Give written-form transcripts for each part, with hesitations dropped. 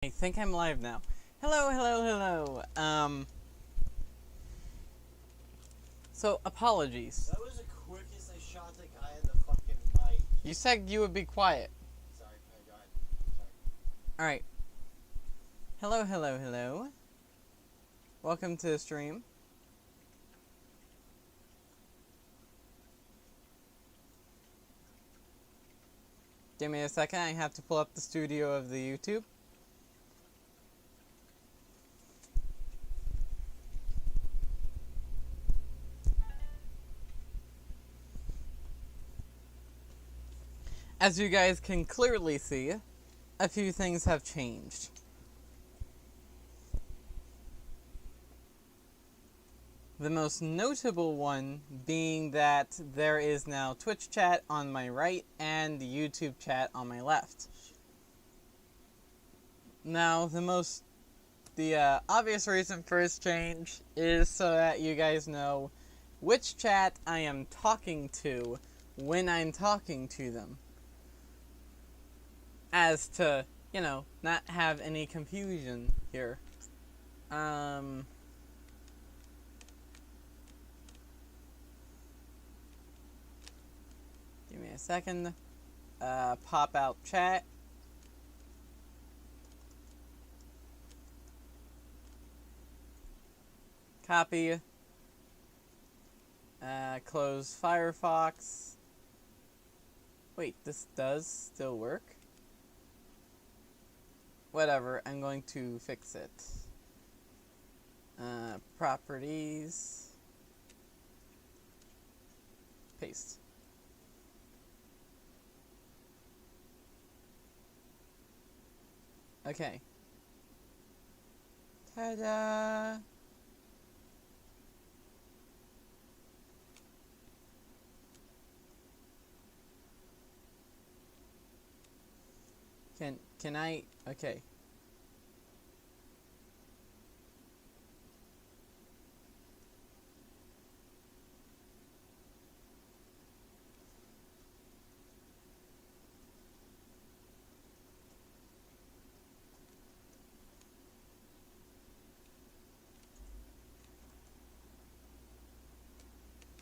I think I'm live now. Hello. So apologies. That was the quickest I shot the guy in the fucking mic. You said you would be quiet. Sorry, go ahead. Sorry. Alright. Hello. Welcome to the stream. Give me a second, I have to pull up the studio of the YouTube. As you guys can clearly see, a few things have changed. The most notable one being that there is now Twitch chat on my right and YouTube chat on my left. Now, the obvious reason for this change is so that you guys know which chat I am talking to when I'm talking to them. As to, not have any confusion here. Give me a second. Pop out chat. Copy. Close Firefox. Wait, this does still work? Whatever, I'm going to fix it. Properties. Paste. Okay. Ta-da! Can I? Okay.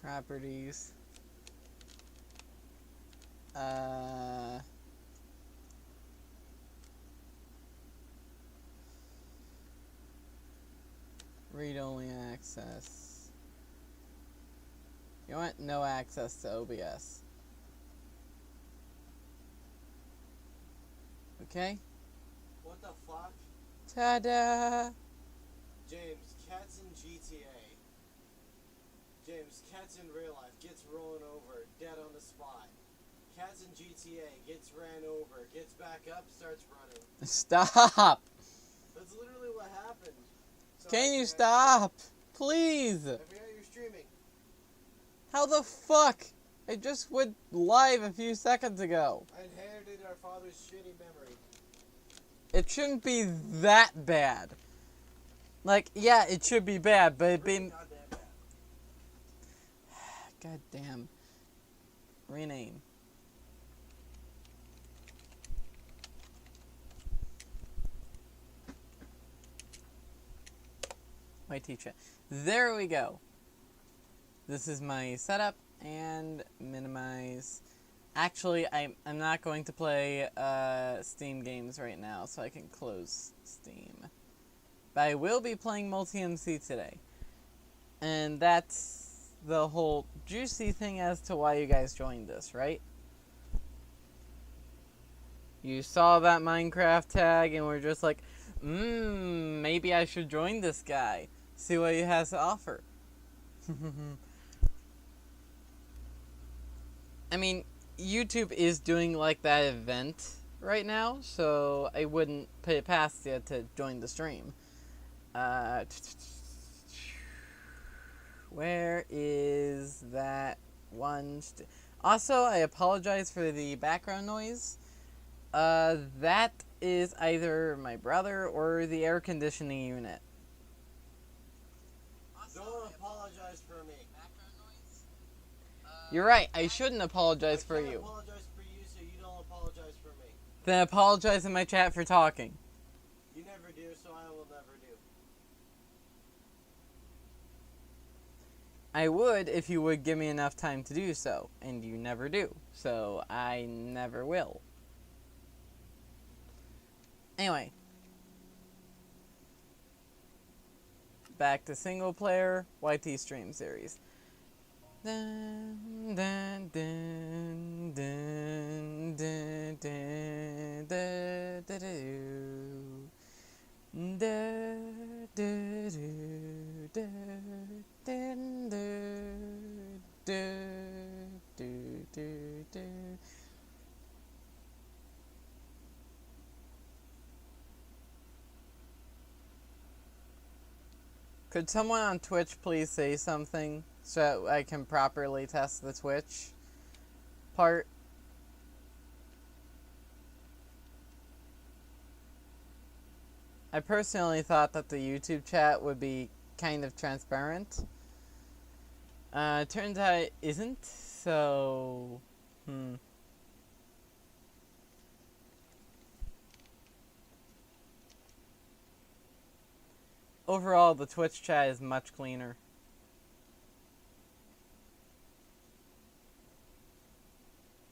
Properties. Read-only access. You want no access to OBS. Okay. What the fuck? Ta-da! James, cats in GTA. James, cats in real life, gets rolling over, dead on the spot. Cats in GTA, gets ran over, gets back up, starts running. Stop! That's literally what happened. So Can you stop? Please! I forgot you're streaming. How the fuck? I just went live a few seconds ago. I inherited our father's shitty memory. It shouldn't be that bad. Like, yeah, it should be bad, but it being... Goddamn bad. God damn. Rename. My teacher. There we go. This is my setup and minimize. Actually, I'm not going to play Steam games right now, so I can close Steam. But I will be playing Multi-MC today. And that's the whole juicy thing as to why you guys joined this, right? You saw that Minecraft tag and were just like, maybe I should join this guy. See what he has to offer. I mean, YouTube is doing like that event right now, so I wouldn't put it past you to join the stream. Where is that one? Also, I apologize for the background noise. That is either my brother or the air conditioning unit. Don't apologize for me. You're right, I shouldn't apologize for I you. apologize for you, so you don't apologize for me. Then apologize in my chat for talking. never do, so I will never do. I would if you would give me enough time to do so, and you never do, so I never will. Anyway. Back to single player YT stream series. Dun, dun, dun, dun, dun, dun, dun, dun, dun. Could someone on Twitch please say something so I can properly test the Twitch part? I personally thought that the YouTube chat would be kind of transparent. Turns out it isn't, so... Overall, the Twitch chat is much cleaner.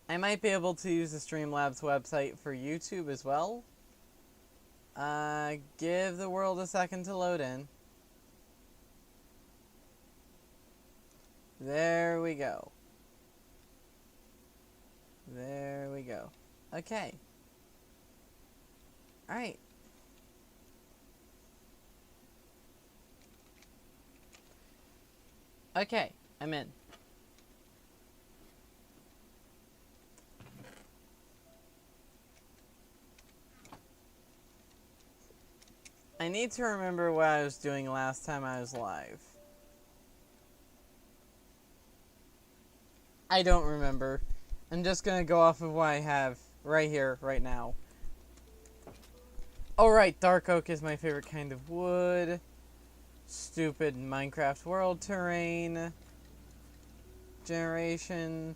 I might be able to use the Streamlabs website for YouTube as well. Give the world a second to load in. There we go. There we go. Okay. Alright. Okay, I'm in. I need to remember what I was doing last time I was live. I don't remember. I'm just gonna go off of what I have right here, right now. Oh right, dark oak is my favorite kind of wood. Stupid Minecraft world terrain. Generation.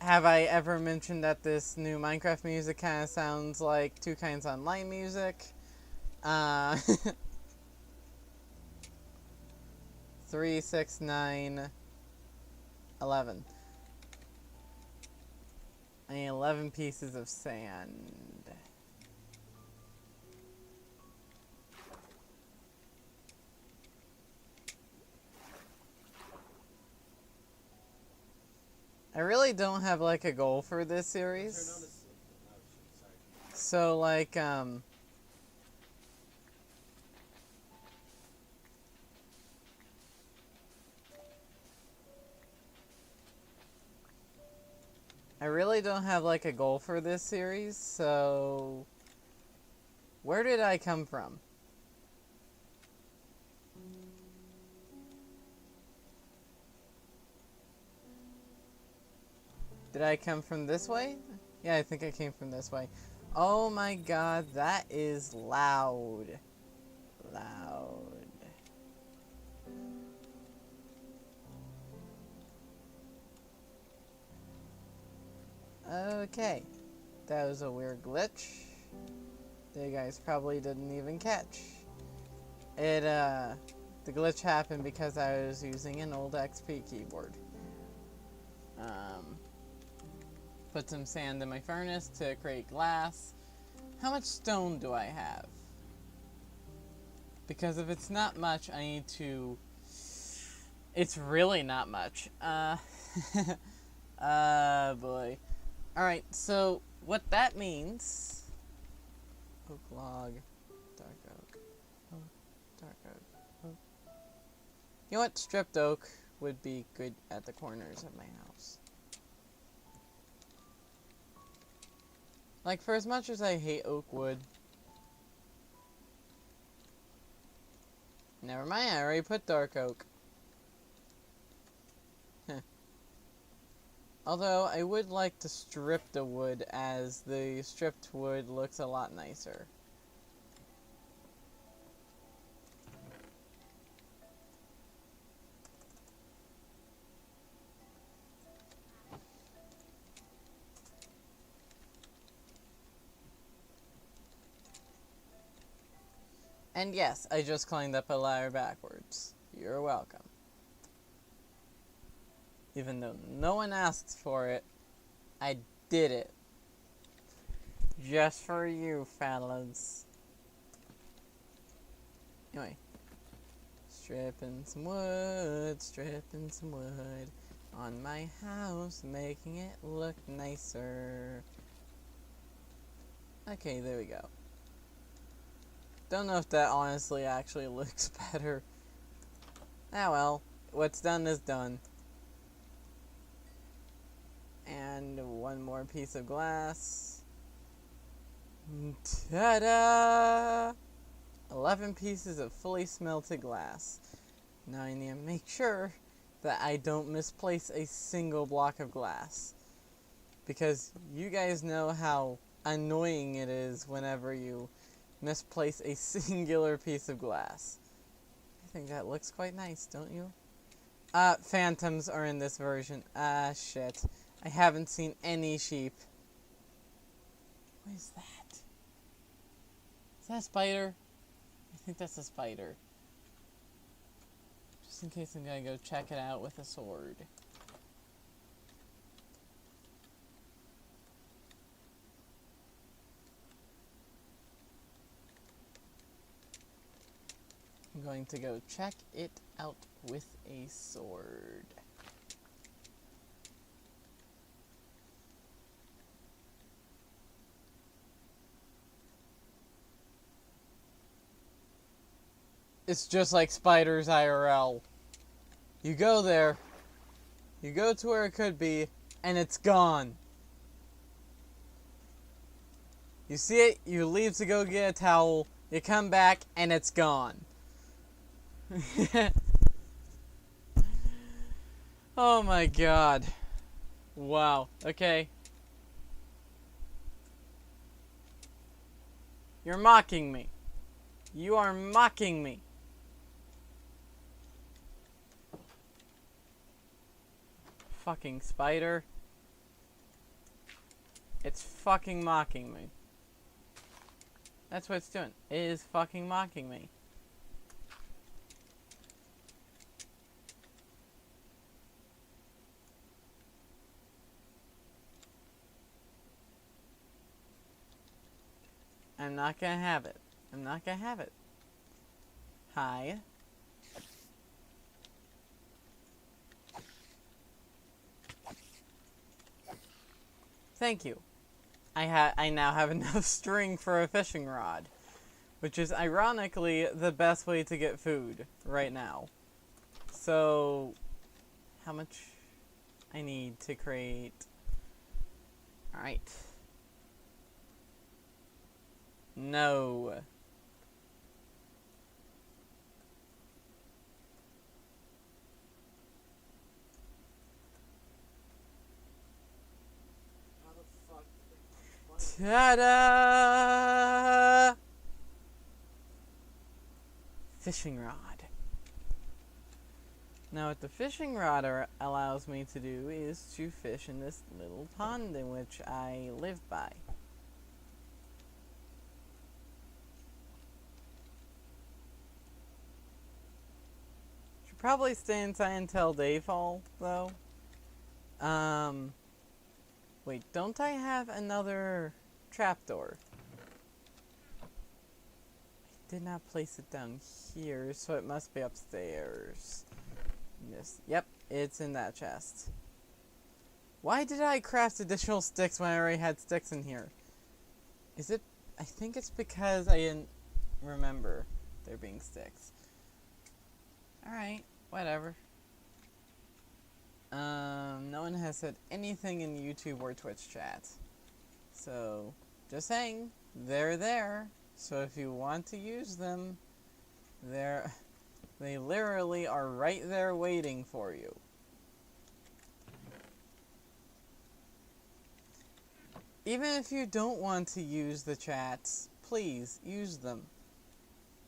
Have I ever mentioned that this new Minecraft music kind of sounds like Two Kinds Online music? 3, 6, 9, 11. I need 11 pieces of sand. I really don't have like a goal for this series. So like I really don't have like a goal for this series, so where did I come from? Did I come from this way? Yeah, I think I came from this way. Oh my god, that is loud. Loud. Okay. That was a weird glitch. You guys probably didn't even catch. The glitch happened because I was using an old XP keyboard. Put some sand in my furnace to create glass. How much stone do I have? Because if it's not much, I need to... It's really not much. Boy. Alright, so what that means... Oak log, dark oak, dark oak, oak. You know what? Stripped oak would be good at the corners of my house. Like, for as much as I hate oak wood... Never mind, I already put dark oak. Although, I would like to strip the wood, as the stripped wood looks a lot nicer. And yes, I just climbed up a ladder backwards. You're welcome. Even though no one asked for it, I did it. Just for you, fellas. Anyway. Stripping some wood on my house, making it look nicer. Okay, there we go. Don't know if that honestly actually looks better. Ah well, what's done is done. And one more piece of glass. Ta-da! 11 pieces of fully smelted glass. Now I need to make sure that I don't misplace a single block of glass. Because you guys know how annoying it is whenever you misplace a singular piece of glass. I think that looks quite nice, don't you? Phantoms are in this version. Shit. I haven't seen any sheep. What is that? Is that a spider? I think that's a spider. Just in case I'm gonna go check it out with a sword. I'm going to go check it out with a sword. It's just like spiders IRL. You go there, you go to where it could be, and it's gone. You see it, you leave to go get a towel, you come back, and it's gone. Oh my god. Wow, okay. You're mocking me. You are mocking me. Fucking spider. It's fucking mocking me. That's what it's doing. It is fucking mocking me. I'm not gonna have it. I'm not gonna have it. Hi. Thank you. I now have enough string for a fishing rod, which is ironically the best way to get food right now. So, how much I need to create? Alright. No. How the fuck did they Ta-da! Fishing rod. Now what the fishing rod allows me to do is to fish in this little pond in which I live by. Should probably stay inside until dayfall, though. Wait, don't I have another trapdoor? I did not place it down here, so it must be upstairs. Yep, it's in that chest. Why did I craft additional sticks when I already had sticks in here? Is it... I think it's because I didn't remember there being sticks. Alright, whatever. No one has said anything in YouTube or Twitch chat. So, just saying, they're there. So if you want to use them, they literally are right there waiting for you. Even if you don't want to use the chats, please use them.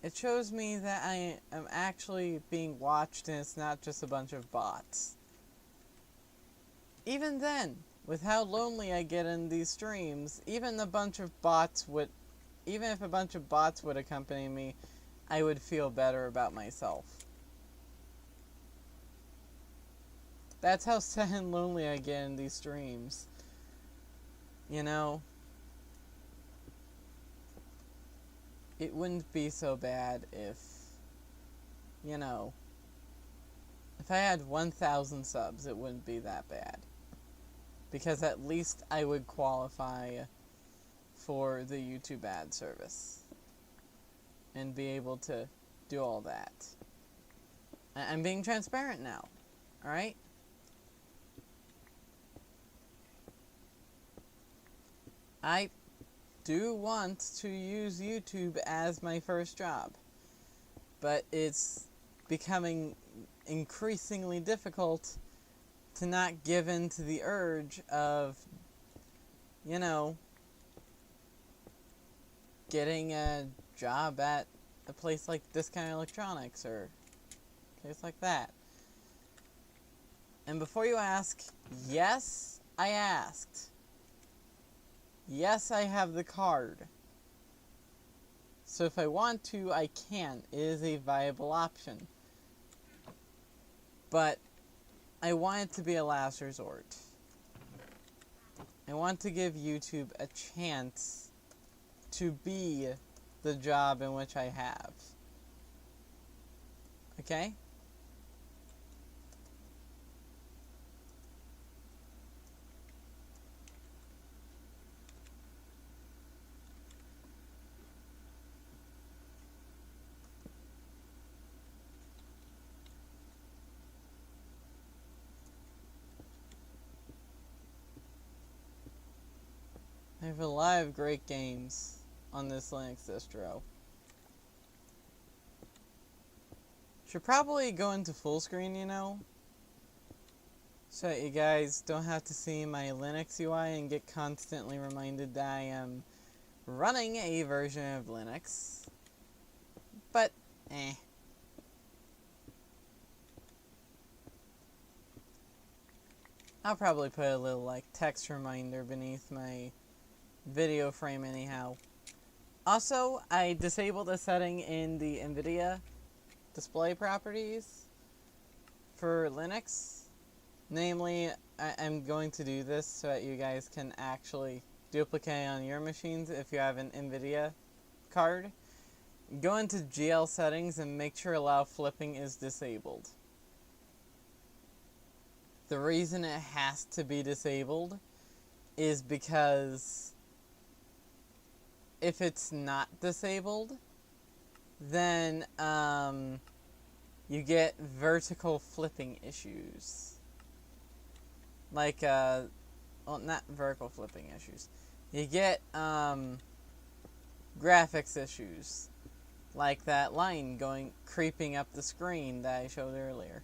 It shows me that I am actually being watched and it's not just a bunch of bots. Even then, with how lonely I get in these streams, even if a bunch of bots would accompany me, I would feel better about myself. That's how sad and lonely I get in these streams. You know? It wouldn't be so bad if, you know, if I had 1,000 subs, it wouldn't be that bad. Because at least I would qualify for the YouTube ad service. And be able to do all that. I'm being transparent now. Alright? I do want to use YouTube as my first job. But it's becoming increasingly difficult to not give in to the urge of, you know, getting a job at a place like Discount Electronics or a place like that. And before you ask, yes, I asked. Yes, I have the card. So if I want to, I can. It is a viable option. But I want it to be a last resort. I want to give YouTube a chance to be the job in which I have. Okay? I have a lot of great games on this Linux distro. Should probably go into full screen, you know? So that you guys don't have to see my Linux UI and get constantly reminded that I am running a version of Linux. But, I'll probably put a little, like, text reminder beneath my video frame anyhow. Also, I disabled a setting in the NVIDIA display properties for Linux. Namely, I'm going to do this so that you guys can actually duplicate on your machines if you have an NVIDIA card. Go into GL settings and make sure allow flipping is disabled. The reason it has to be disabled is because if it's not disabled, then you get vertical flipping issues. Like, well, not vertical flipping issues. You get graphics issues. Like that line creeping up the screen that I showed earlier.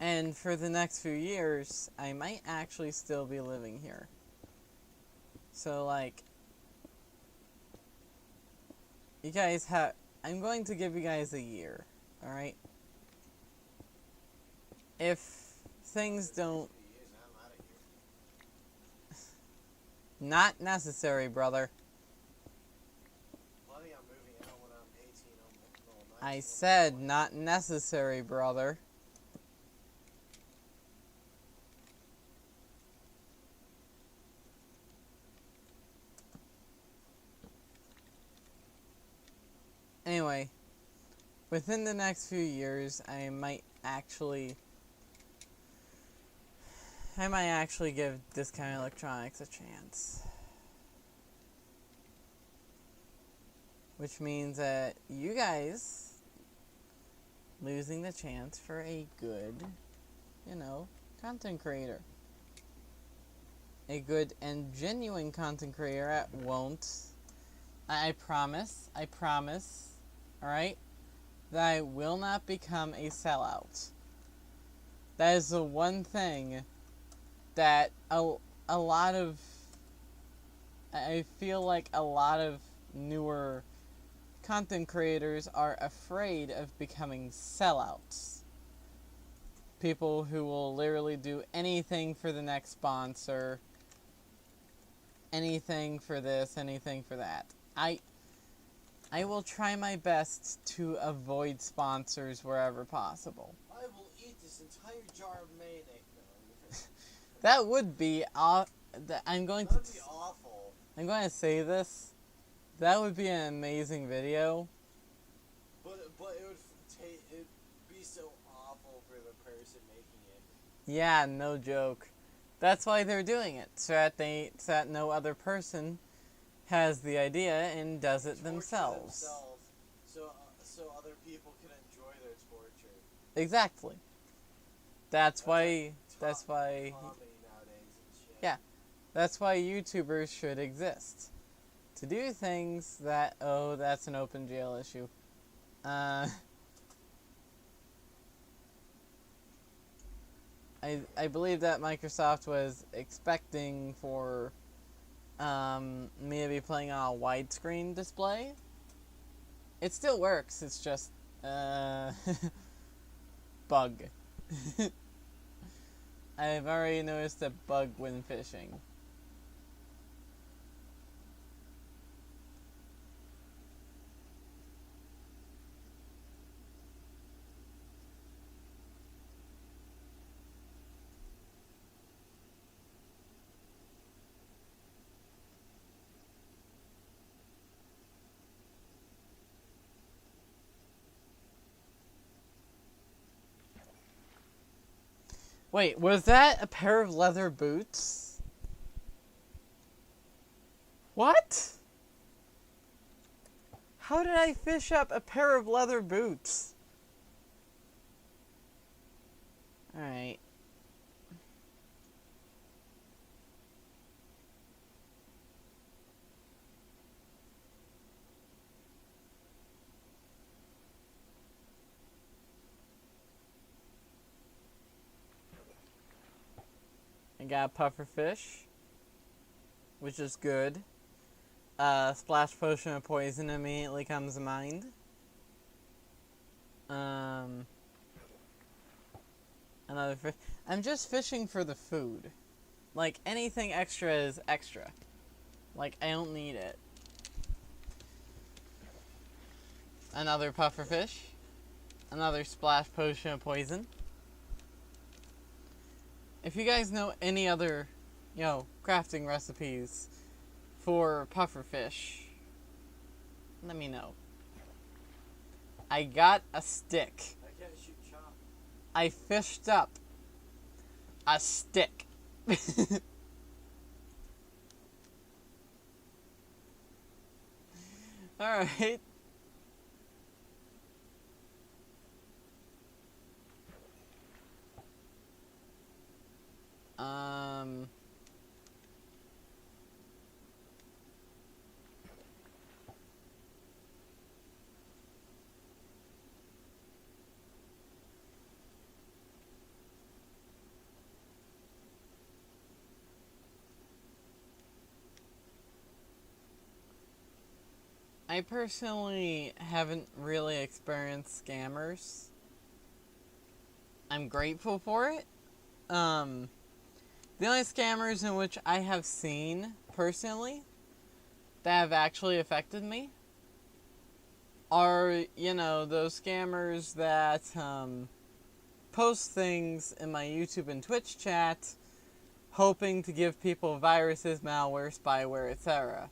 And for the next few years, I might actually still be living here. So, like, you guys have... I'm going to give you guys a year, alright? If things don't... Not necessary, brother. I said not necessary, brother. Anyway, within the next few years, I might actually give Discount Electronics a chance. Which means that you guys losing the chance for a good, you know, content creator. A good and genuine content creator that won't, I promise, alright, that I will not become a sellout. That is the one thing that a lot of, I feel like a lot of newer content creators are afraid of becoming sellouts. People who will literally do anything for the next sponsor, anything for this, anything for that. I will try my best to avoid sponsors wherever possible. I will eat this entire jar of mayonnaise. No, That would be I'm going to that'd be awful. I'm going to say this. That would be an amazing video. But it'd be so awful for the person making it. Yeah, no joke. That's why they're doing it, so that no other person has the idea and does it themselves. So other people can enjoy their torture. Exactly. That's why Comedy nowadays and shit. Yeah. That's why YouTubers should exist. To do things that that's an open jail issue. I believe that Microsoft was expecting for me to be playing on a widescreen display. It still works, it's just bug. I've already noticed a bug when fishing. Wait, was that a pair of leather boots? What? How did I fish up a pair of leather boots? Alright. I got a puffer fish, which is good. Splash potion of poison immediately comes to mind. Another fish. I'm just fishing for the food. Like, anything extra is extra. Like, I don't need it. Another puffer fish. Another splash potion of poison. If you guys know any other, crafting recipes for pufferfish, let me know. I got a stick. I can't shoot chop. I fished up a stick. Alright. I personally haven't really experienced scammers. I'm grateful for it. The only scammers in which I have seen, personally, that have actually affected me are, those scammers that, post things in my YouTube and Twitch chat, hoping to give people viruses, malware, spyware, etc.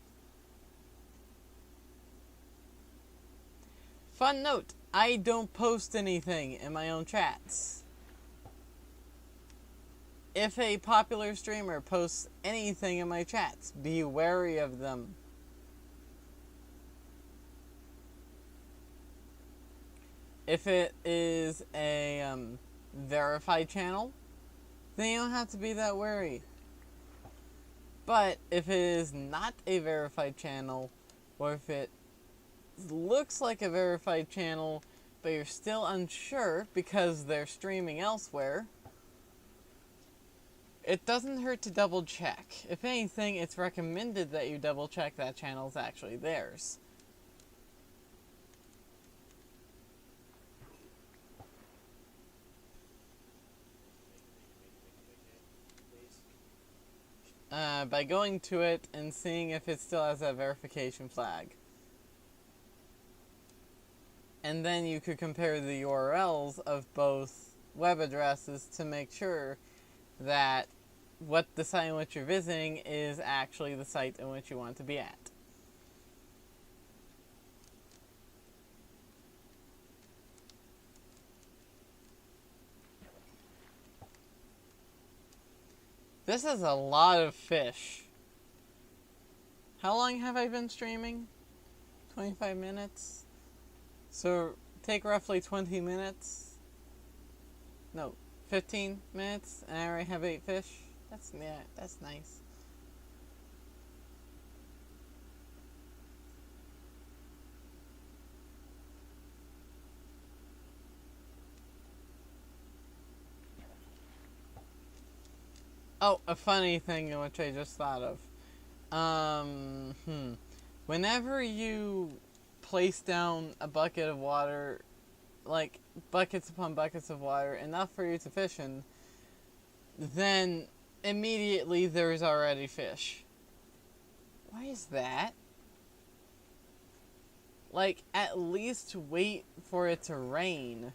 Fun note, I don't post anything in my own chats. If a popular streamer posts anything in my chats, be wary of them. If it is a verified channel, then you don't have to be that wary. But if it is not a verified channel, or if it looks like a verified channel, but you're still unsure because they're streaming elsewhere, it doesn't hurt to double check. If anything, it's recommended that you double check that channel is actually theirs. by going to it and seeing if it still has that verification flag. And then you could compare the URLs of both web addresses to make sure that what the site in which you're visiting is actually the site in which you want to be at. This is a lot of fish. How long have I been streaming? 25 minutes? So, take roughly 20 minutes. No, 15 minutes, and I already have 8 fish. That's nice. Oh, a funny thing in which I just thought of. Whenever you place down a bucket of water, like buckets upon buckets of water, enough for you to fish in, then immediately there's already fish. Why is that? Like, at least wait for it to rain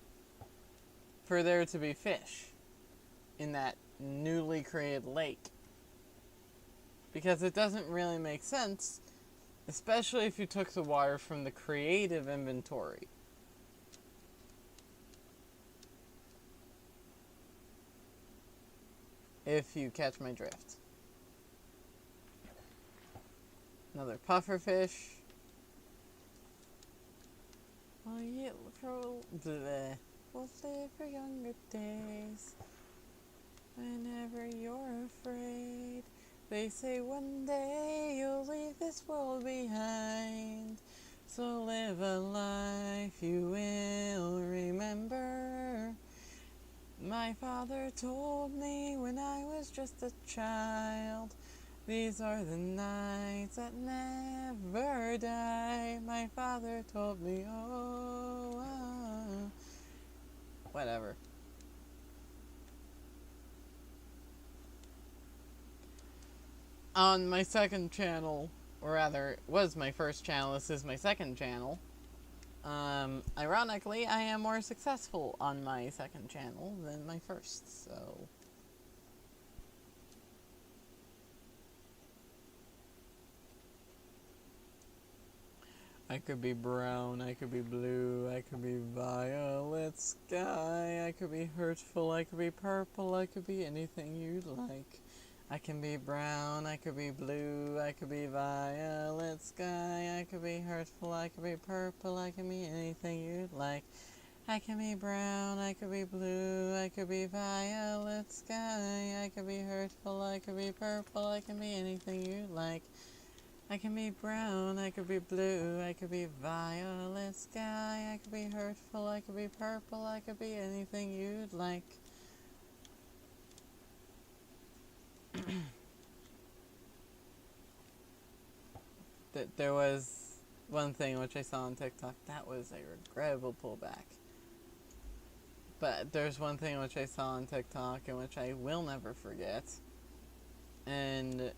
for there to be fish in that newly created lake. Because it doesn't really make sense, especially if you took the water from the creative inventory. If you catch my drift. Another pufferfish. Well, we'll live for younger days. Whenever you're afraid, they say one day you'll leave this world behind. So live a life you will remember. My father told me when I was just a child, these are the nights that never die. My father told me, whatever. On my second channel, or rather, it was my first channel, this is my second channel. Ironically, I am more successful on my second channel than my first, so... I could be brown, I could be blue, I could be violet sky, I could be hurtful, I could be purple, I could be anything you'd like. I can be brown, I could be blue, I could be violet sky, I could be hurtful, I could be purple, I can be anything you'd like. I can be brown, I could be blue, I could be violet sky, I could be hurtful, I could be purple, I can be anything you'd like. I can be brown, I could be blue, I could be violet sky, I could be hurtful, I could be purple, I could be anything you'd like. There was one thing which I saw on TikTok, that was a regrettable pullback. But there's one thing which I saw on TikTok and which I will never forget. And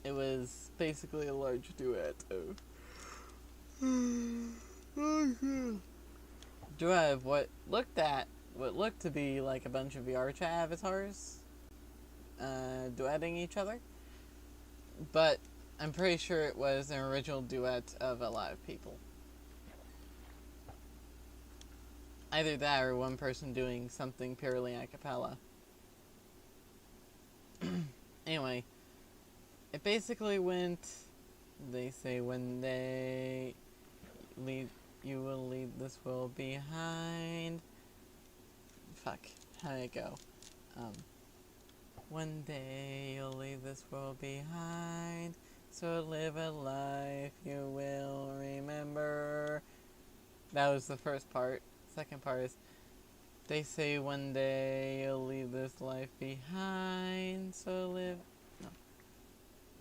it was basically a large duet of duet of what looked to be like a bunch of VR chat avatars duetting each other. But I'm pretty sure it was an original duet of a lot of people. Either that or one person doing something purely a cappella. Anyway, it basically went, they say one day you will leave this world behind. Fuck, how did it go? One day you'll leave this world behind, so live a life you will remember. That was the first part. Second part is, they say one day you'll leave this life behind, so live... No.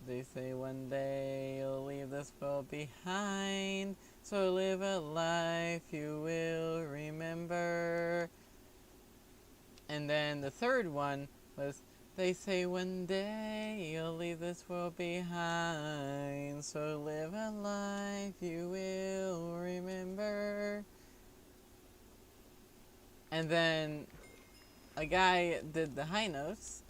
They say one day you'll leave this world behind, so live a life you will remember. And then the third one was, They say one day you'll leave this world behind, so live a life you will remember. And then a guy did the high notes.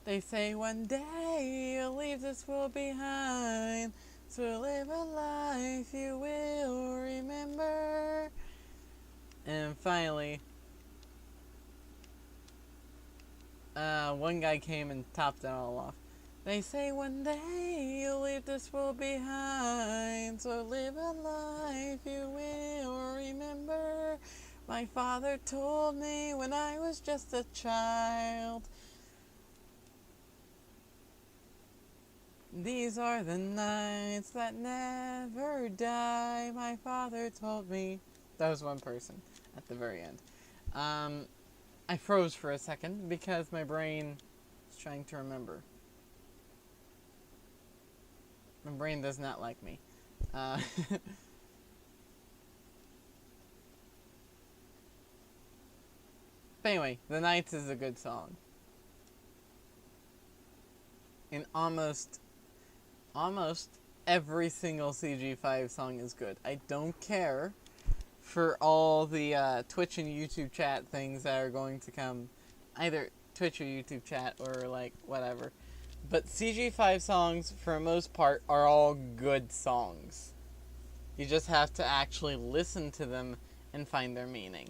They say one day you'll leave this world behind, so live a life you will remember. And finally, one guy came and topped it all off. They say one day you'll leave this world behind, so live a life you will remember. My father told me when I was just a child, these are the nights that never die. My father told me. That was one person at the very end. I froze for a second because my brain is trying to remember. My brain does not like me. But anyway, The Nights is a good song. And almost every single CG5 song is good. I don't care for all the Twitch and YouTube chat things that are going to come, either Twitch or YouTube chat or like whatever. But CG5 songs, for the most part, are all good songs. You just have to actually listen to them and find their meaning,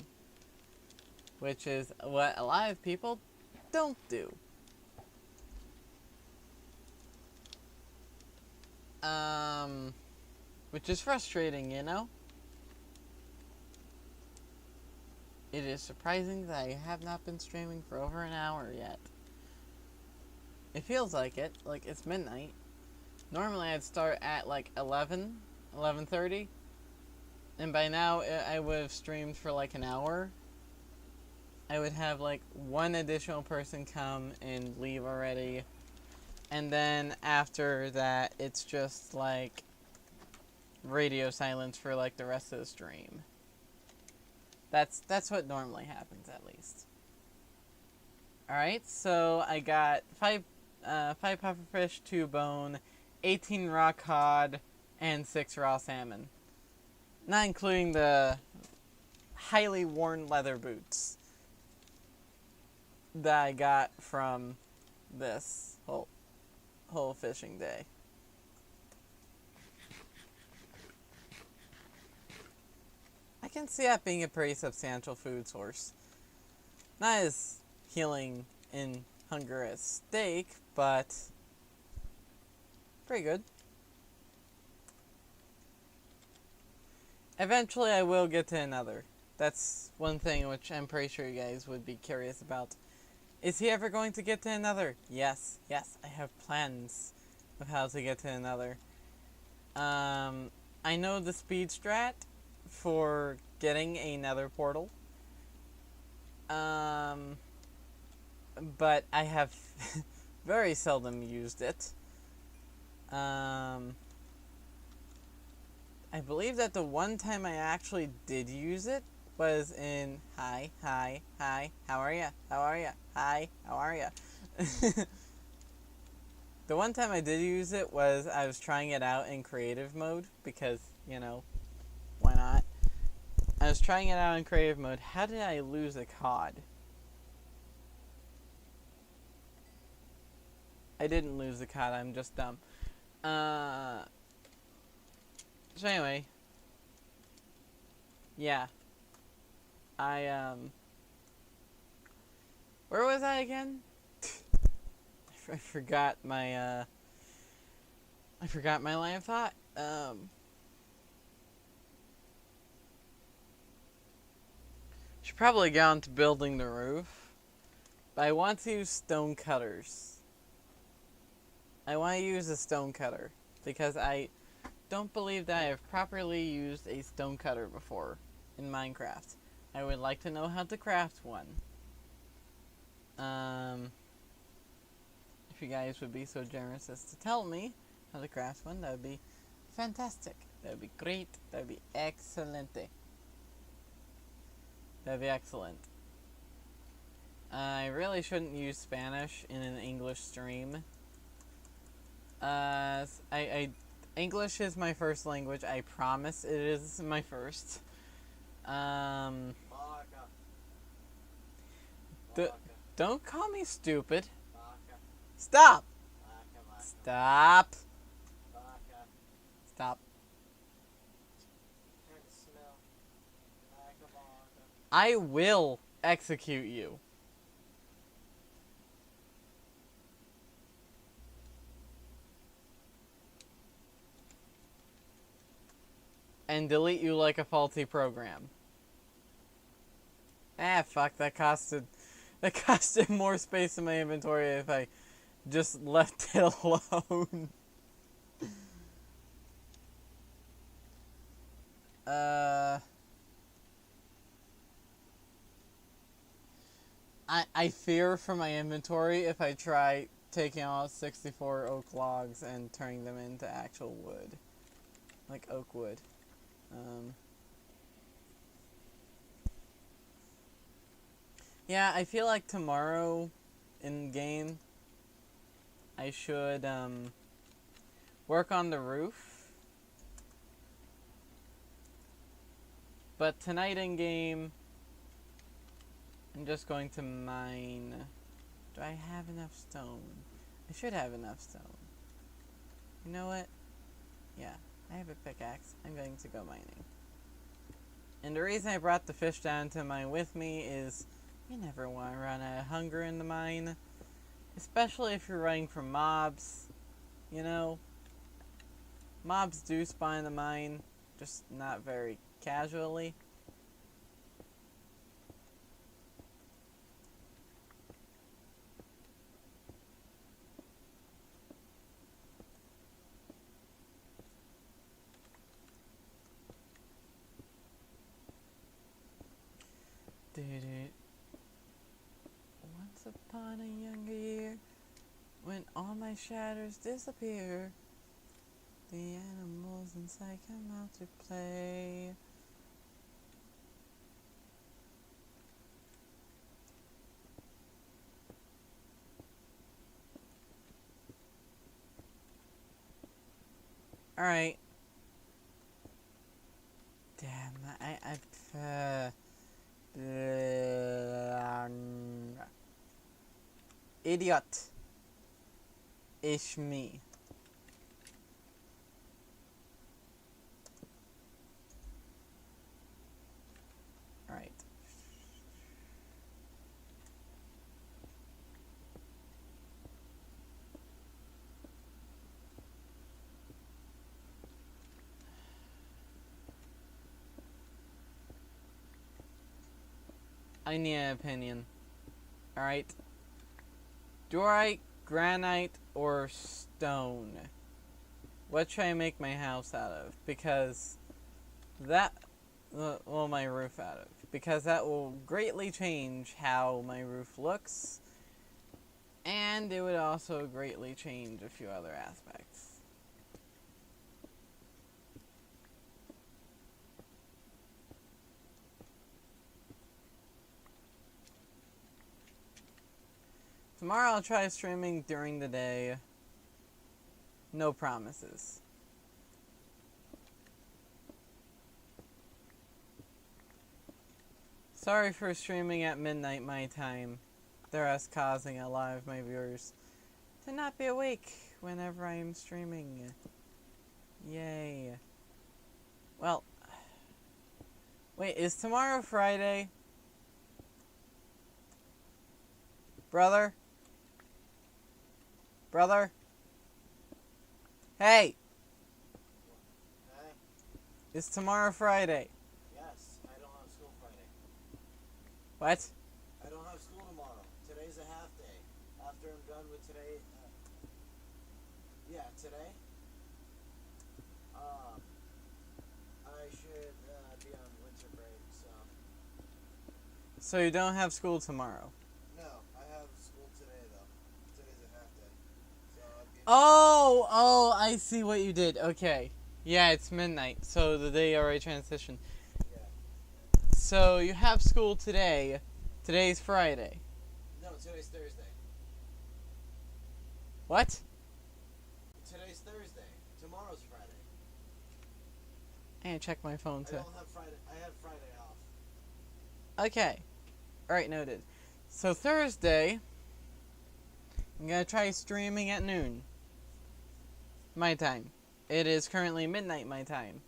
which is what a lot of people don't do. Which is frustrating, you know? It is surprising that I have not been streaming for over an hour yet. It feels like it, like it's midnight. Normally I'd start at like 11:30, and by now I would have streamed for like an hour. I would have like one additional person come and leave already, and then after that it's just like radio silence for like the rest of the stream. That's what normally happens, at least. Alright, so I got 5 pufferfish, 2 bone, 18 raw cod, and 6 raw salmon. Not including the highly worn leather boots that I got from this whole fishing day. I can see that being a pretty substantial food source. Not as healing in hunger as steak, but pretty good. Eventually I will get to another. That's one thing which I'm pretty sure you guys would be curious about. Is he ever going to get to another? Yes, I have plans of how to get to another. I know the speed strat for getting a nether portal. But I have very seldom used it. I believe that the one time I actually did use it was in hi, how are ya? Hi, how are ya? The one time I did use it was I was trying it out in creative mode because, you know, why not? I was trying it out in creative mode. How did I lose a cod? I didn't lose the cod, I'm just dumb. So anyway. Yeah. Where was I again? I forgot my line of thought. Should probably get on to building the roof. But I want to use stone cutters. I want to use a stone cutter because I don't believe that I have properly used a stone cutter before in Minecraft. I would like to know how to craft one. If you guys would be so generous as to tell me how to craft one, that would be fantastic. That would be great. That would be excellent. That would be excellent. I really shouldn't use Spanish in an English stream. English is my first language. I promise it is my first. Baka. D- Baka. Don't call me stupid. Baka. Stop! Baka. Baka. Stop! Baka. Stop. Kind of smell. Baka. Baka. I will execute you. And delete you like a faulty program. Ah, fuck, that costed more space in my inventory if I just left it alone. I fear for my inventory if I try taking out 64 oak logs and turning them into actual wood. Like oak wood. Yeah, I feel like tomorrow in game I should work on the roof. But tonight in game I'm just going to mine. Do I have enough stone? I should have enough stone. You know what? Yeah, I have a pickaxe. I'm going to go mining. And the reason I brought the fish down to mine with me is you never want to run out of hunger in the mine. Especially if you're running from mobs. You know? Mobs do spawn in the mine, just not very casually. Once upon a younger year, when all my shadows disappear, the animals inside come out to play. Alright. Damn, idiot. Ish me. Alright. I need an opinion. Alright. Dorite, granite, or stone? What should I make my house out of? Because that... well, my roof out of. Because that will greatly change how my roof looks. And it would also greatly change a few other aspects. Tomorrow I'll try streaming during the day. No promises. Sorry for streaming at midnight my time, thus causing a lot of my viewers to not be awake whenever I am streaming. Yay. Well, wait, is tomorrow Friday? Brother? Brother? Hey! Hey? Is tomorrow Friday? Yes, I don't have school Friday. What? I don't have school tomorrow. Today's a half day. After I'm done with today, yeah, today, I should be on winter break, so. So you don't have school tomorrow? No, I have school today, though. Today's a half day. So I'd be Oh, I see what you did. Okay. Yeah, it's midnight, so the day already transitioned. yeah. So you have school today. Today's Friday. today's Thursday. What? Today's Thursday. Tomorrow's Friday. I need to check my phone I too. don't have Friday. I have Friday off. Okay. Alright, noted. So Thursday, I'm gonna try streaming at noon. My time. It is currently midnight my time.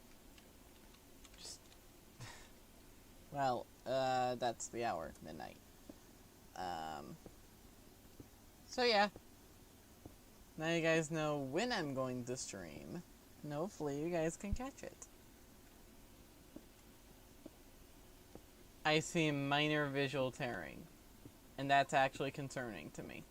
Well, that's the hour, midnight. So yeah. Now you guys know when I'm going to stream. And hopefully you guys can catch it. I see minor visual tearing. And that's actually concerning to me.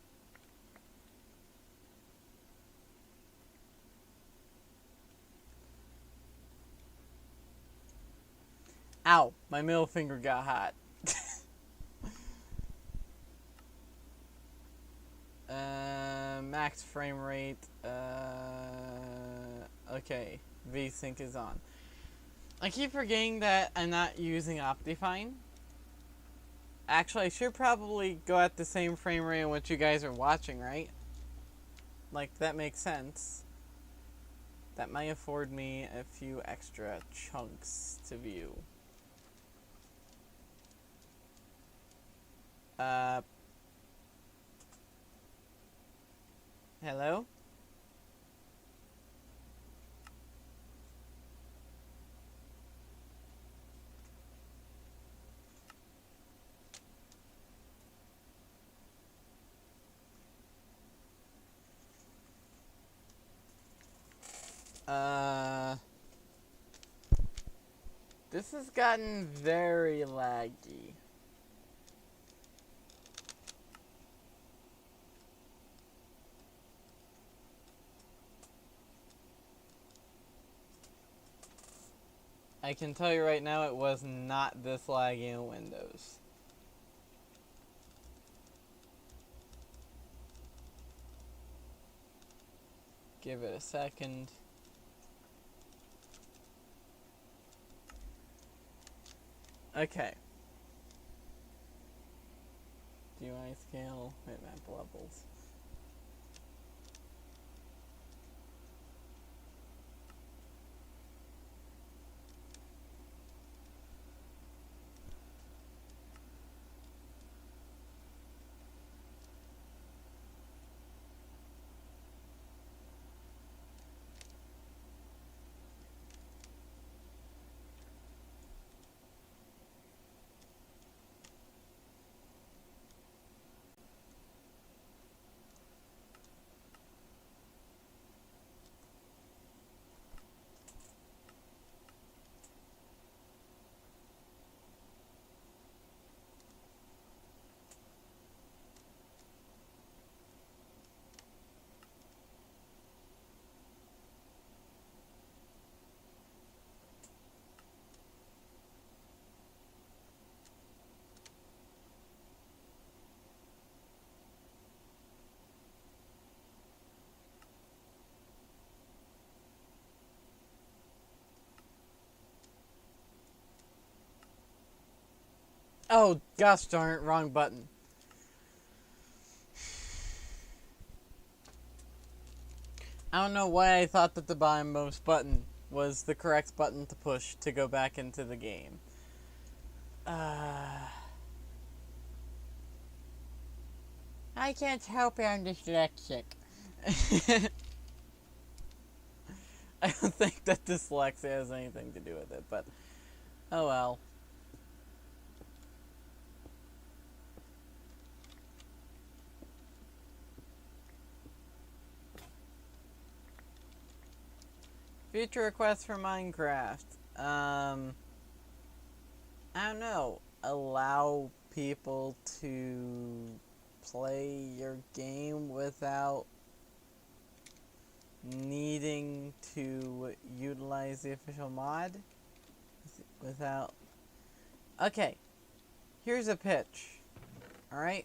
Ow! My middle finger got hot. Max frame rate. Okay. VSync is on. I keep forgetting that I'm not using Optifine. Actually, I should probably go at the same frame rate in which you guys are watching, right? Like, that makes sense. That might afford me a few extra chunks to view. Hello? This has gotten very laggy. I can tell you right now, it was not this laggy in Windows. Give it a second. Okay. GUI scale, bitmap levels. Oh, gosh darn it, wrong button. I don't know why I thought that the bottommost button was the correct button to push to go back into the game. I can't help it, I'm dyslexic. I don't think that dyslexia has anything to do with it, but oh well. Future requests for Minecraft. I don't know. Allow people to play your game without needing to utilize the official mod. Without... Okay. Here's a pitch. Alright?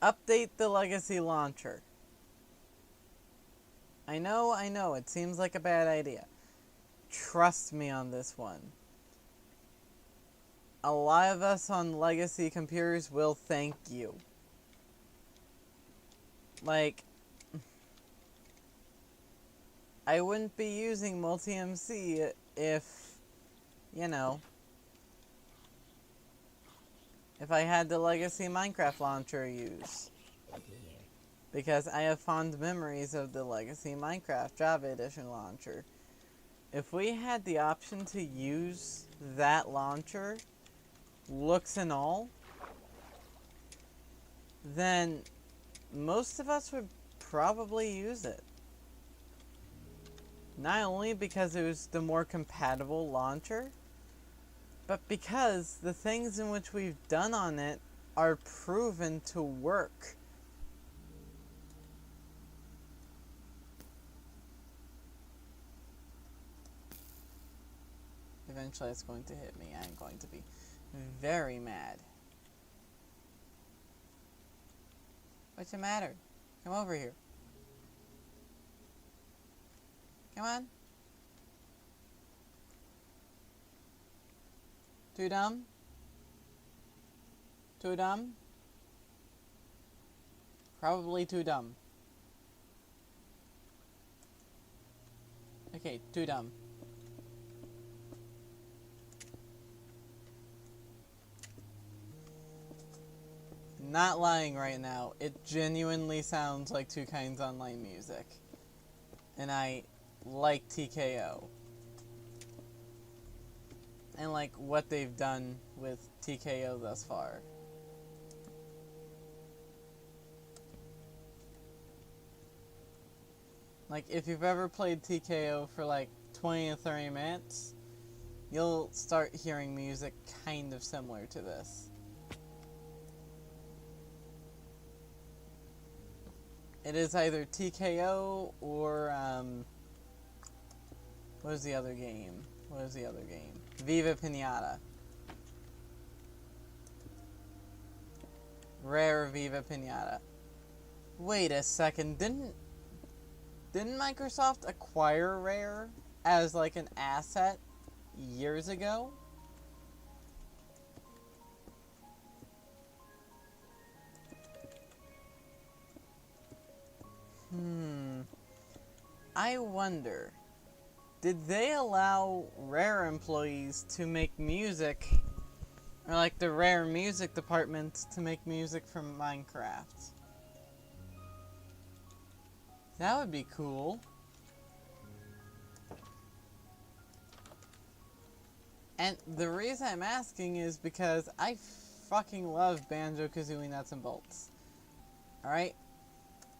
Update the Legacy Launcher. I know, it seems like a bad idea. Trust me on this one. a lot of us on legacy computers will thank you. Like, I wouldn't be using Multi-MC if, you know, if I had the legacy Minecraft launcher use. Because I have fond memories of the legacy Minecraft Java Edition launcher. If we had the option to use that launcher, looks and all, then most of us would probably use it. Not only because it was the more compatible launcher, but because the things in which we've done on it are proven to work. Eventually it's going to hit me. I'm going to be very mad. What's the matter? Come over here. Come on. Too dumb? Too dumb? Probably too dumb. Okay, too dumb. Not lying right now, it genuinely sounds like Two Kinds Online music. And I like TKO. And like what they've done with TKO thus far. Like, if you've ever played TKO for like 20 to 30 minutes, you'll start hearing music kind of similar to this. It is either TKO or, what was the other game? Viva Pinata. Rare Viva Pinata. Wait a second, didn't Microsoft acquire Rare as like an asset years ago? I wonder, did they allow Rare employees to make music, or like the Rare music department to make music from Minecraft? That would be cool. And the reason I'm asking is because I fucking love Banjo-Kazooie Nuts and Bolts. Alright?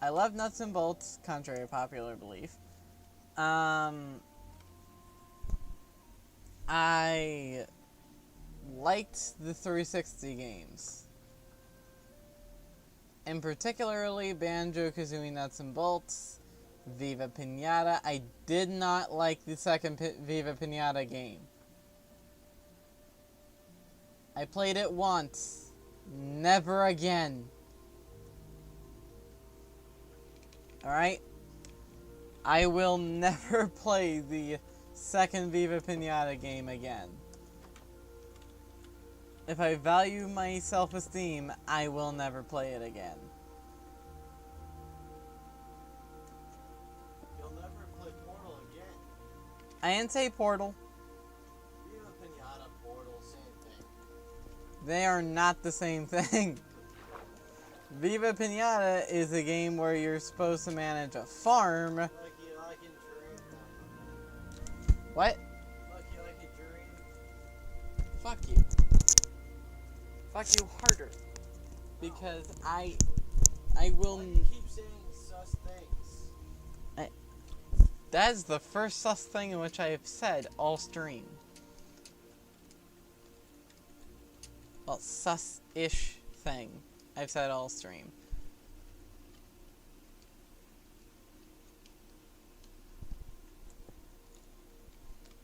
I love Nuts and Bolts, contrary to popular belief. I liked the 360 games. And particularly Banjo-Kazooie Nuts and Bolts, Viva Pinata. I did not like the second Viva Pinata game. I played it once. Never again. Alright? I will never play the second Viva Pinata game again. If I value my self-esteem, I will never play it again. You'll never play Portal again. I didn't say Portal. Viva Pinata, Portal, same thing. They are not the same thing. Viva Pinata is a game where you're supposed to manage a farm. Like you like in Dream. What? Like you like in Dream. Fuck you. Fuck you harder. Because I will... Why do you keep saying sus things? That is the first sus thing in which I have said all stream. Well, sus-ish thing I've said all stream.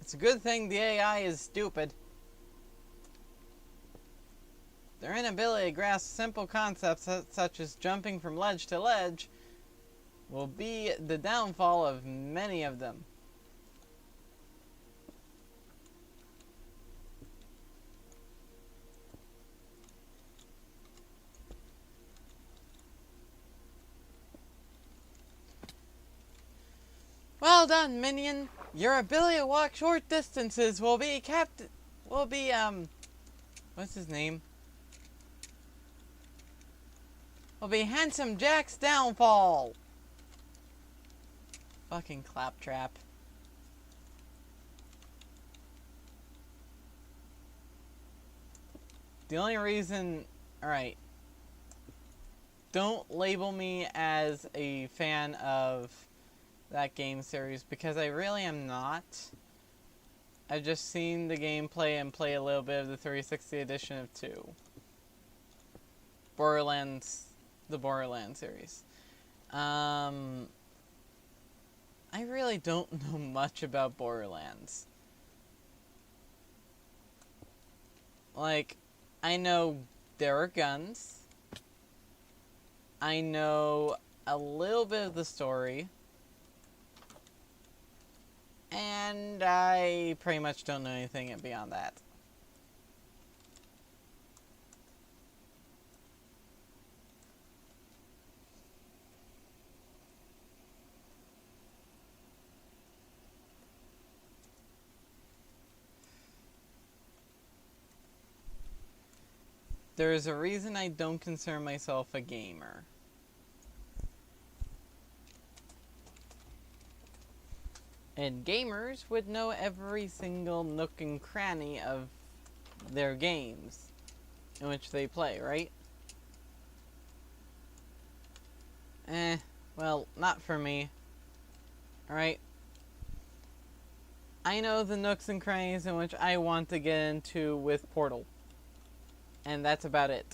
It's a good thing the AI is stupid. Their inability to grasp simple concepts such as jumping from ledge to ledge will be the downfall of many of them. Well done, minion. Your ability to walk short distances will be what's his name? Will be Handsome Jack's downfall. Fucking claptrap. The only reason... Alright. Don't label me as a fan of that game series, because I really am not. I've just seen the gameplay and play a little bit of the 360 edition of 2. The Borderlands series. I really don't know much about Borderlands. Like, I know there are guns. I know a little bit of the story. And I pretty much don't know anything beyond that. There is a reason I don't consider myself a gamer. And gamers would know every single nook and cranny of their games in which they play, right? Well, not for me. Alright? I know the nooks and crannies in which I want to get into with Portal. And that's about it.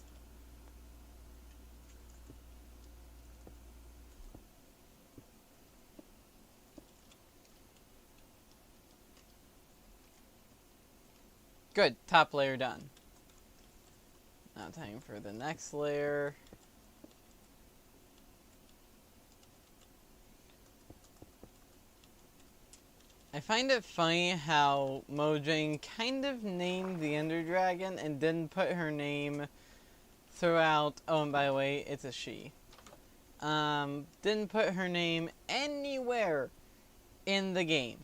Good, top layer done. Now time for the next layer. I find it funny how Mojang kind of named the Ender Dragon and didn't put her name throughout. Oh, and by the way, it's a she. Didn't put her name anywhere in the game.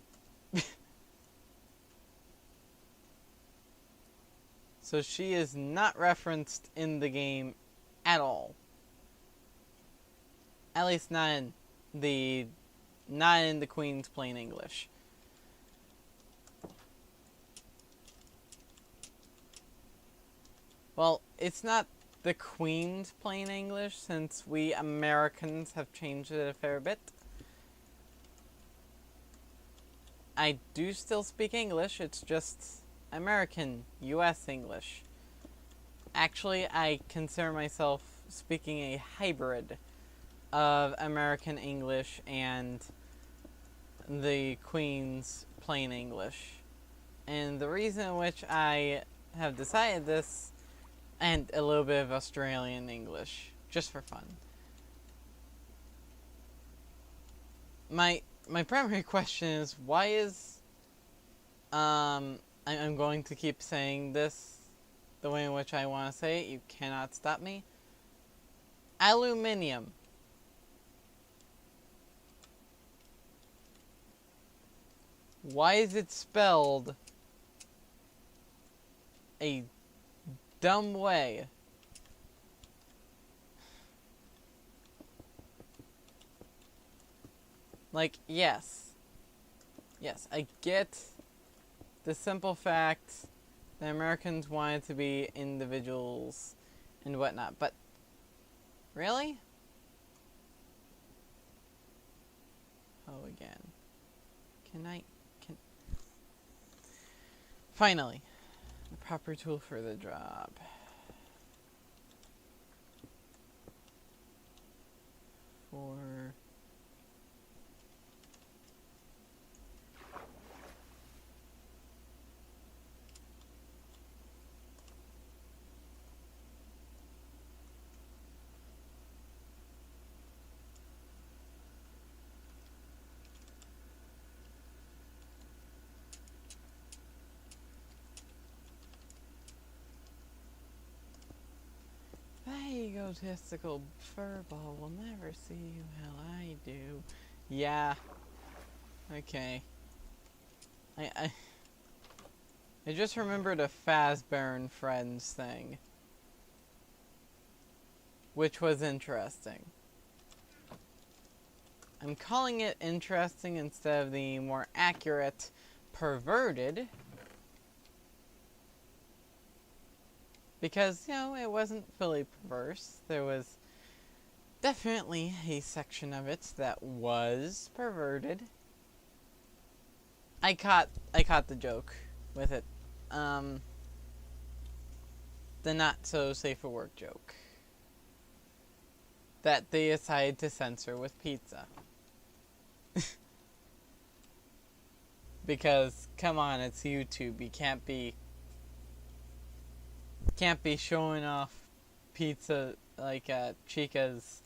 So she is not referenced in the game at all. At least not in the Queen's plain English. Well, it's not the Queen's plain English, since we Americans have changed it a fair bit. I do still speak English, it's just American, US English. Actually, I consider myself speaking a hybrid of American English and the Queen's plain English. And the reason in which I have decided this, and a little bit of Australian English, just for fun. My primary question is, why is, I'm going to keep saying this the way in which I want to say it, you cannot stop me. Aluminium. Why is it spelled a dumb way? Like, yes, I get the simple fact that Americans wanted to be individuals and whatnot, but really? Oh, again. Finally, the proper tool for the job. Egotistical furball will never see you how I do. Yeah. Okay. I just remembered a Fazbear and Friends thing, which was interesting. I'm calling it interesting instead of the more accurate perverted, because, you know, it wasn't fully perverse. There was definitely a section of it that was perverted. I caught the joke with it. The not so safe for work joke that they decided to censor with pizza. Because come on, it's YouTube. You can't be showing off pizza like Chica's.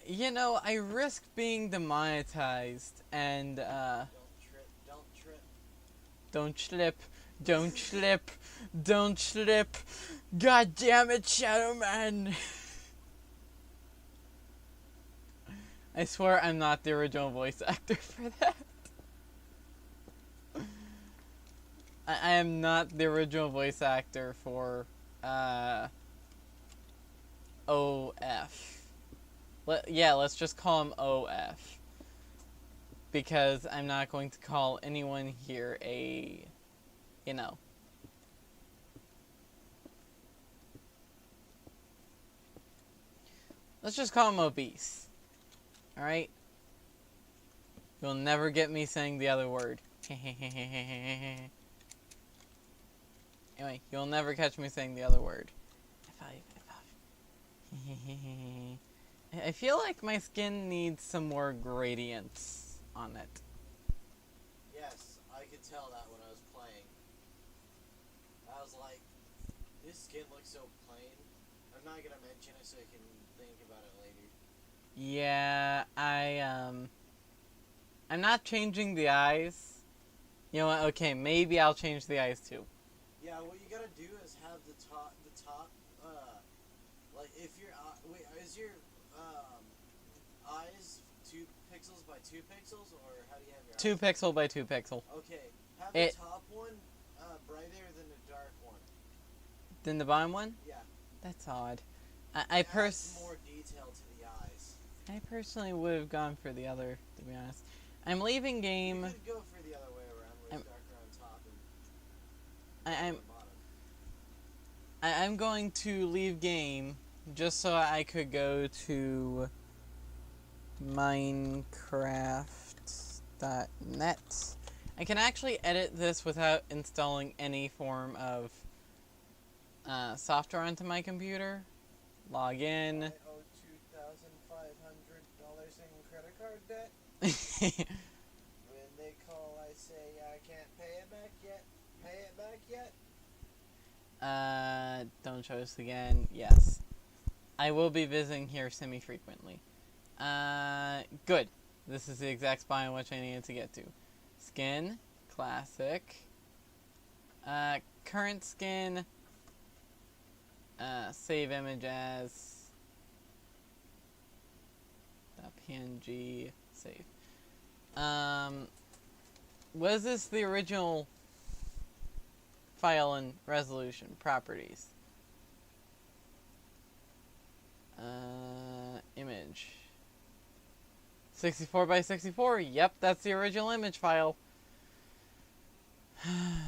You know, I risk being demonetized and Don't trip, don't trip. don't slip, don't slip, don't slip. God damn it, Shadow Man. I swear I'm not the original voice actor for that. I am not the original voice actor for OF. Let's just call him OF. Because I'm not going to call anyone here a, you know. Let's just call him obese. Alright? You'll never get me saying the other word. Anyway, you'll never catch me saying the other word. I feel like my skin needs some more gradients on it. Yes, I could tell that when I was playing. I was like, this skin looks so plain. I'm not gonna mention it so I can think about it later. Yeah, I'm not changing the eyes. You know what? Okay, maybe I'll change the eyes too. Yeah, what you gotta do is have the top, like if your wait, is your eyes 2 pixels by 2 pixels, or how do you have your 2 eyes? pixel by 2 pixel. Okay, have It- the top one brighter than the dark one. Then the bottom one? Yeah. That's odd. I Adds more detail to the eyes. personally would have gone for the other, to be honest. I'm leaving You game. could go for the other way around, where it's darker on top and I'm on the bottom. I'm going to leave game just so I could go to Minecraft.net. I can actually edit this without installing any form of software onto my computer. Log in. I owe $2,500 in credit card debt. When they call, I say I can't pay it back yet. Pay it back yet? Don't show us again. Yes. I will be visiting here semi-frequently. Good. This is the exact spot in which I needed to get to. Skin. Classic. Current skin. Save image as .png. Save. Was this the original file and resolution? Properties. Image. 64 by 64. Yep, that's the original image file.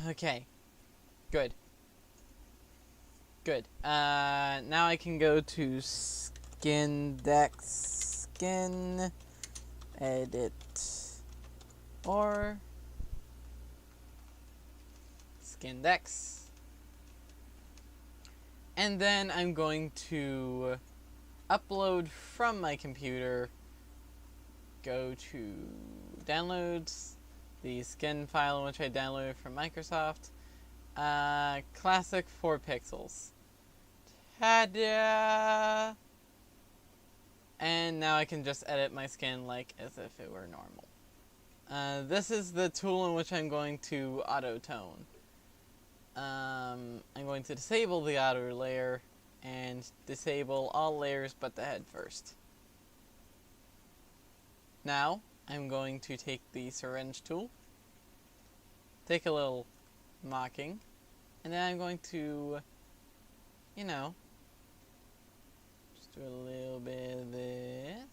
Okay. Good. Good. Now I can go to Skindex. Skin. Edit. Or Skindex. And then I'm going to upload from my computer. Go to downloads. The skin file in which I downloaded from Microsoft. Classic 4 pixels. Ta-da! And now I can just edit my skin like as if it were normal. This is the tool in which I'm going to auto-tone. I'm going to disable the auto layer and disable all layers but the head first. Now, I'm going to take the syringe tool, take a little mocking, and then I'm going to, you know, just do a little bit of this.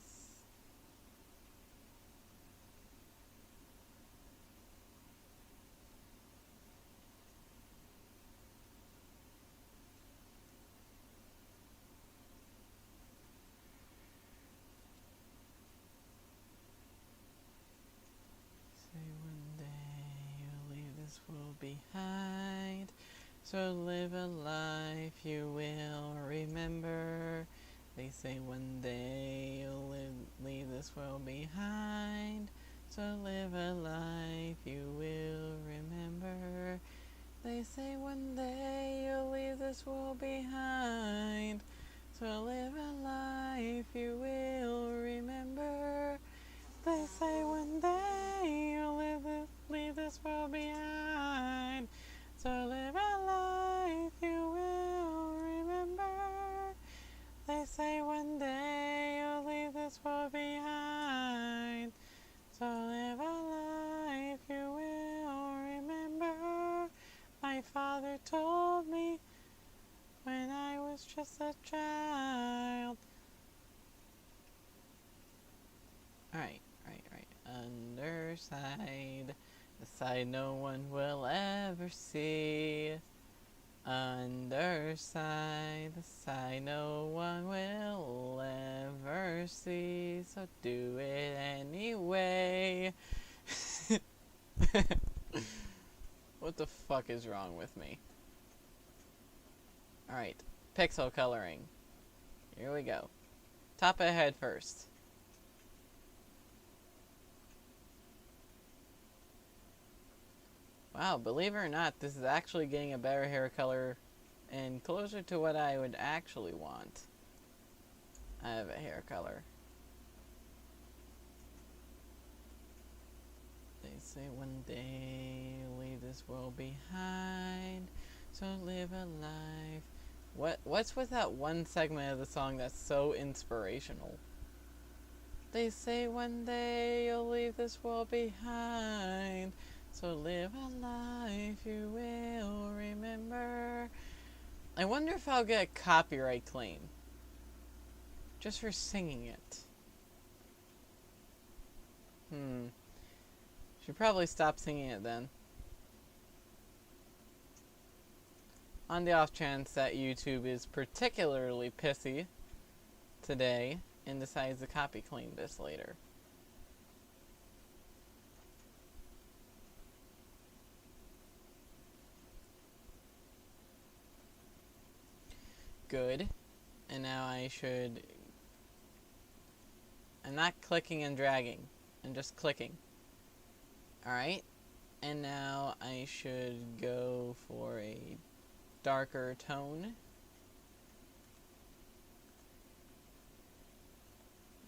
Will behind, so live a life you will remember. They say one day you'll leave this world behind, so live a life you will remember. They say one day you'll leave this world behind, so live a life you will remember. They say one day you'll leave this world behind, so live a life you will remember. They say one day you'll leave this world behind, so live a life you will remember. My father told me when I was just a child. Alright. Underside, the side no one will ever see. Underside, the side no one will ever see. So do it anyway. What the fuck is wrong with me? Alright, pixel coloring. Here we go. Top of head first. Wow, believe it or not, this is actually getting a better hair color and closer to what I would actually want out of a hair color. They say one day you'll leave this world behind, so live a life. What's with that one segment of the song that's so inspirational? They say one day you'll leave this world behind, so live a life you will remember. I wonder if I'll get a copyright claim just for singing it. Should probably stop singing it then. On the off chance that YouTube is particularly pissy today and decides to copy claim this later. Good. And now I'm not clicking and dragging. I'm just clicking. Alright. And now I should go for a darker tone.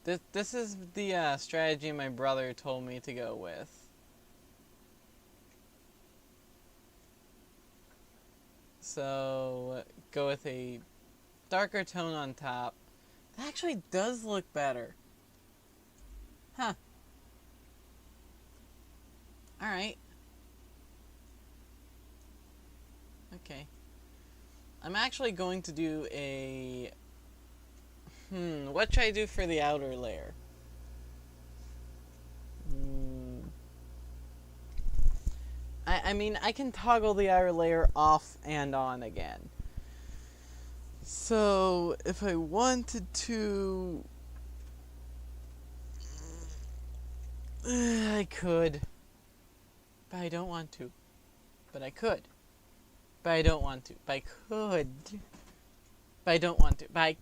This is the strategy my brother told me to go with. So, go with a darker tone on top. That actually does look better. Huh. Alright. Okay. I'm actually going to do a... what should I do for the outer layer? I mean, I can toggle the outer layer off and on again. So, if I wanted to... I could. But I don't want to. But I could. But I don't want to. But I could. But I don't want to. But I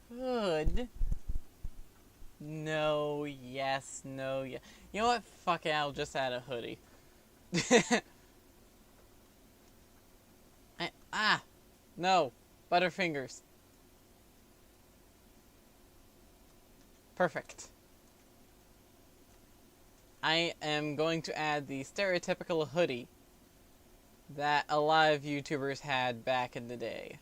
could. No, yes, no, yes. You know what? Fuck it, I'll just add a hoodie. No. Butterfingers. Perfect. I am going to add the stereotypical hoodie that a lot of YouTubers had back in the day.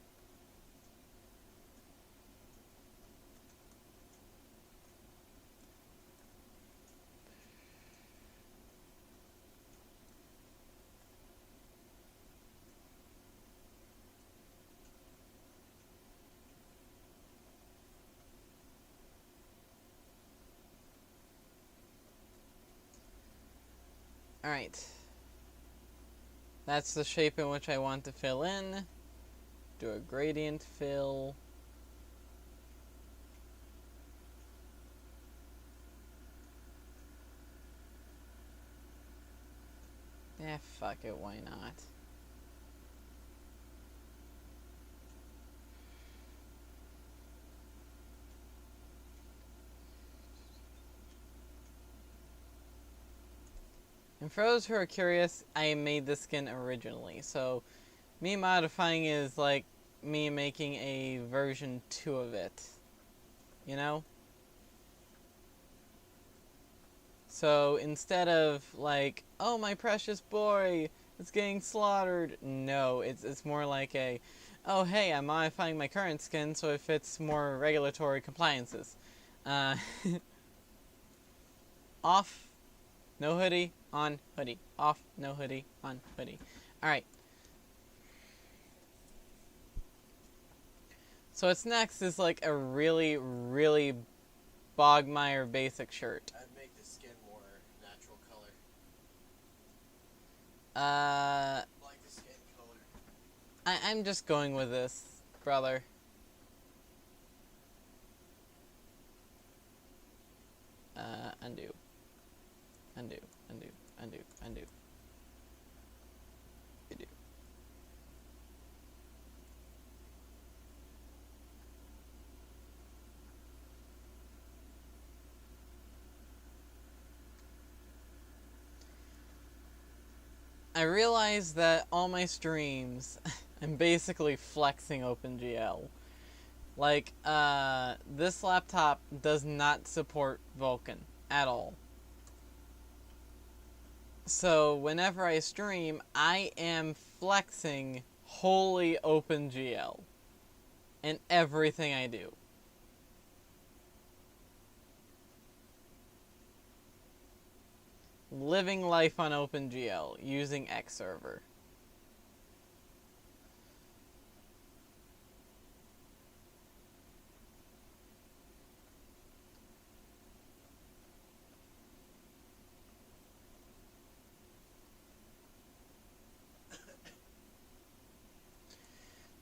Alright. That's the shape in which I want to fill in. Do a gradient fill. Eh, fuck it, why not? And for those who are curious, I made this skin originally, so me modifying is like me making a version 2 of it. You know? So instead of like, oh my precious boy, it's getting slaughtered. No, it's more like a, oh hey, I'm modifying my current skin so it fits more regulatory compliances. Uh, off, no hoodie, on hoodie. Off, no hoodie, on hoodie. Alright. So what's next is like a really, really Bogmire basic shirt. I'd make the skin more natural color. Like the skin color. I'm just going with this, brother. Undo. Undo, undo, undo, undo. Undo. I realized that all my streams, I'm basically flexing OpenGL. Like, this laptop does not support Vulkan at all. So whenever I stream, I am flexing wholly OpenGL in everything I do. Living life on OpenGL using Xserver.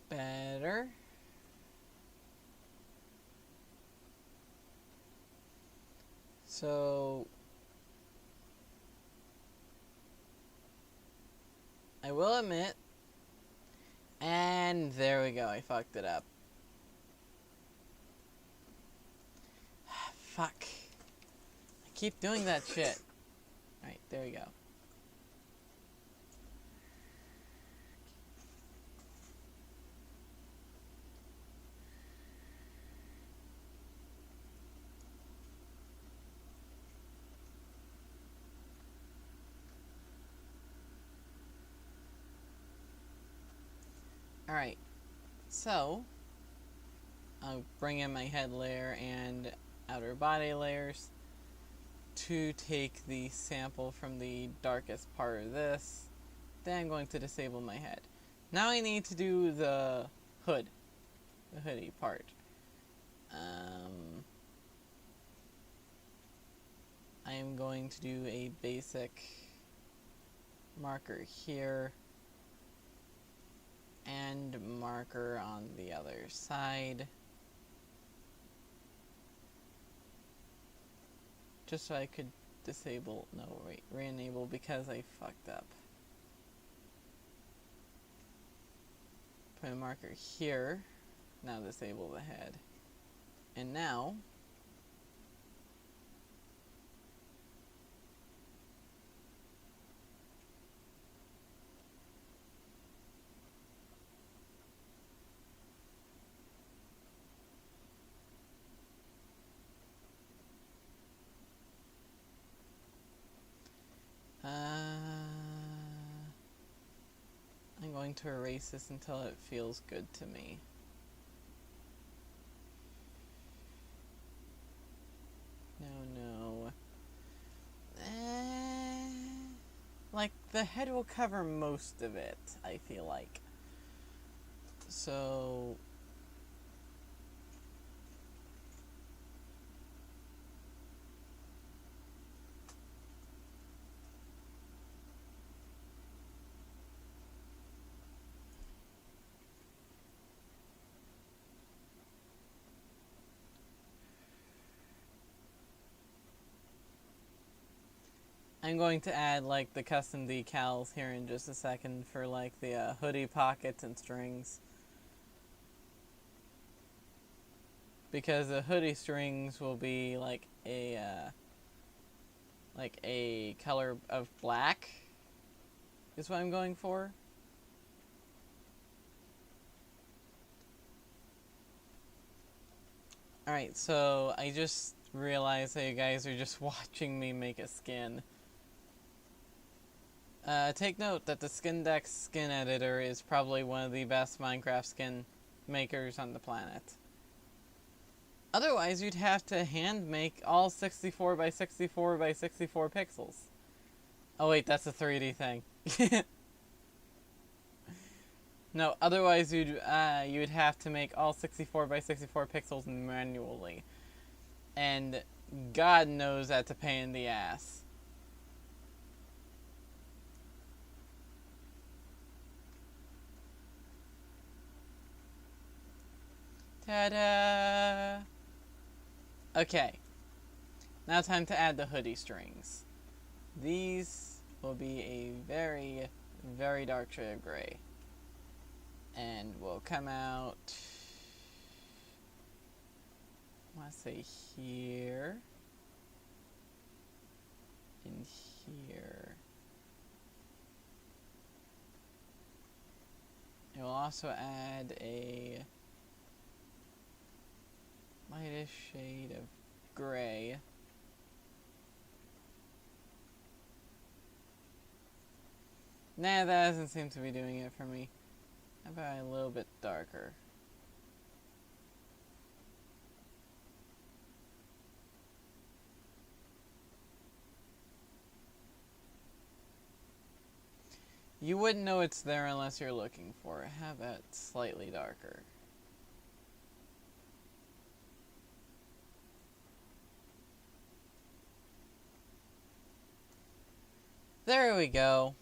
Better. So I will admit, and there we go, I fucked it up. Fuck. I keep doing that shit. Alright, there we go. Alright, so I'll bring in my head layer and outer body layers to take the sample from the darkest part of this. Then I'm going to disable my head. Now I need to do the hood, the hoodie part. I am going to do a basic marker here and marker on the other side, just so I could disable, no wait, re-enable because I fucked up. Put a marker here, now disable the head, and now I'm going to erase this until it feels good to me. No. Like, the head will cover most of it, I feel like. So I'm going to add like the custom decals here in just a second for like the hoodie pockets and strings. Because the hoodie strings will be like a color of black is what I'm going for. Alright, so I just realized that you guys are just watching me make a skin. Take note that the Skindex skin editor is probably one of the best Minecraft skin makers on the planet. Otherwise, you'd have to hand make all 64 by 64 by 64 pixels. Oh wait, that's a 3D thing. No, otherwise you'd have to make all 64 by 64 pixels manually. And God knows that's a pain in the ass. Ta-da! Okay. Now time to add the hoodie strings. These will be a very, very dark shade of gray. And will come out, I want to say here, and here. It will also add a lightish shade of gray. Nah, that doesn't seem to be doing it for me. How about a little bit darker? You wouldn't know it's there unless you're looking for it. How about slightly darker? There we go.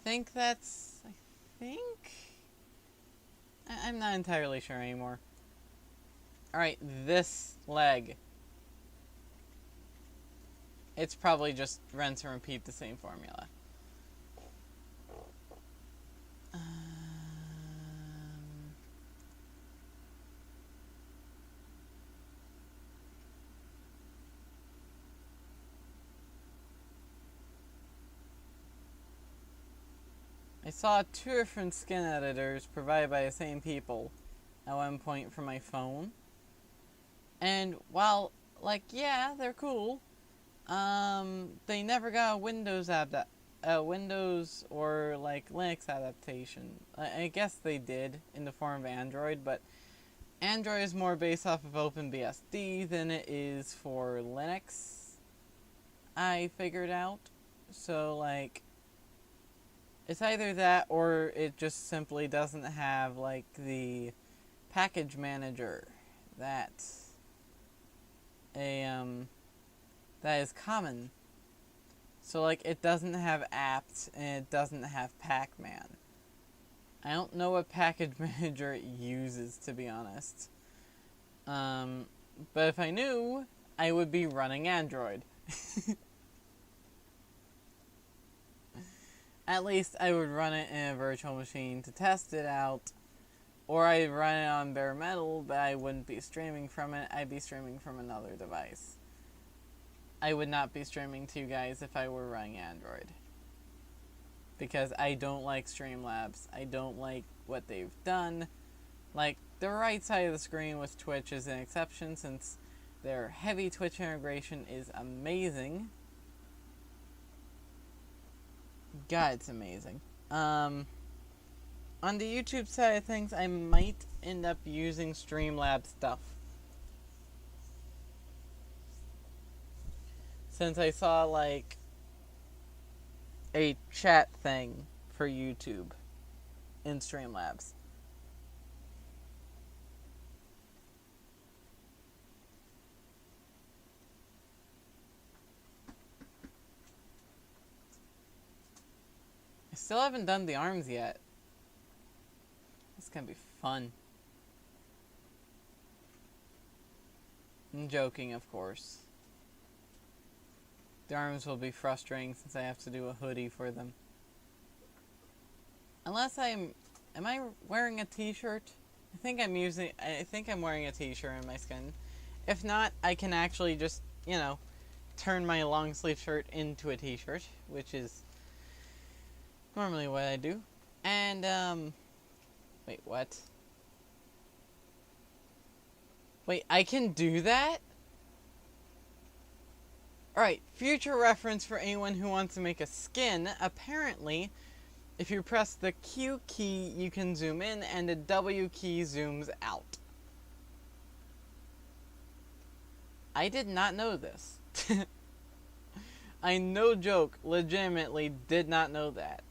I think? I'm not entirely sure anymore. Alright, this leg. It's probably just rinse and repeat the same formula. I saw 2 different skin editors provided by the same people at one point for my phone. And while, like, yeah, they're cool, they never got a Windows or, like, Linux adaptation. I guess they did in the form of Android, but Android is more based off of OpenBSD than it is for Linux, I figured out. So, like, it's either that or it just simply doesn't have, like, the package manager that is common. So, like, it doesn't have apt and it doesn't have Pac-Man. I don't know what package manager it uses, to be honest. But if I knew, I would be running Android. At least I would run it in a virtual machine to test it out, or I'd run it on bare metal, but I wouldn't be streaming from it. I'd be streaming from another device. I would not be streaming to you guys if I were running Android, because I don't like Streamlabs. I don't like what they've done. Like, the right side of the screen with Twitch is an exception, since their heavy Twitch integration is amazing. God, it's amazing. On the YouTube side of things, I might end up using Streamlabs stuff, since I saw, like, a chat thing for YouTube in Streamlabs. I still haven't done the arms yet. This is gonna be fun. I'm joking, of course. The arms will be frustrating since I have to do a hoodie for them. Unless am I wearing a t-shirt? I think I'm wearing a t-shirt in my skin. If not, I can actually just, turn my long sleeve shirt into a t-shirt, which is normally what I do. And, wait, what? Wait, I can do that? Alright, future reference for anyone who wants to make a skin. Apparently, if you press the Q key, you can zoom in, and the W key zooms out. I did not know this. I, no joke, legitimately did not know that.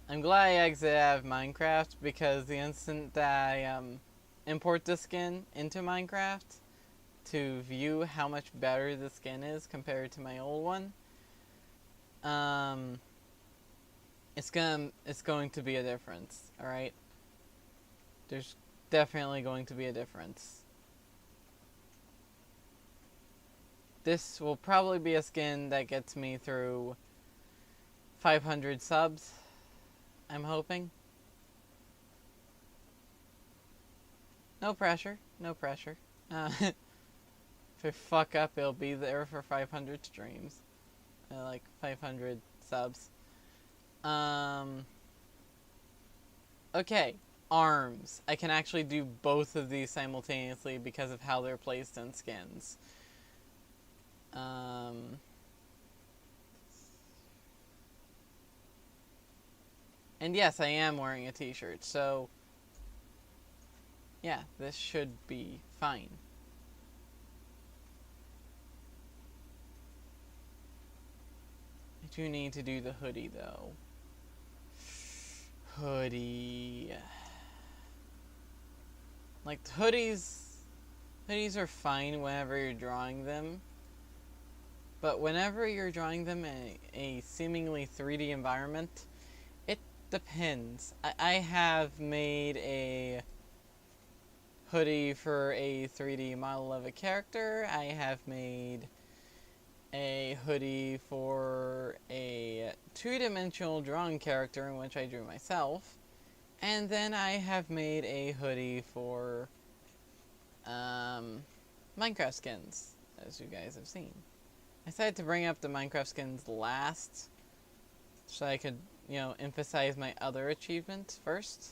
I'm glad I exited out of Minecraft, because the instant that I import the skin into Minecraft to view how much better the skin is compared to my old one, it's going to be a difference. All right, there's definitely going to be a difference. This will probably be a skin that gets me through 500 subs, I'm hoping. No pressure, no pressure. If I fuck up, it'll be there for 500 streams. Like 500 subs. Okay, arms. I can actually do both of these simultaneously because of how they're placed in skins. And yes, I am wearing a t-shirt, so yeah, this should be fine. I do need to do the hoodie, though. Hoodie. Like, hoodies are fine whenever you're drawing them. But whenever you're drawing them in a seemingly 3D environment, it depends. I have made a hoodie for a 3D model of a character. I have made a hoodie for a two-dimensional drawn character in which I drew myself. And then I have made a hoodie for Minecraft skins, as you guys have seen. I decided to bring up the Minecraft skins last, so I could, emphasize my other achievements first.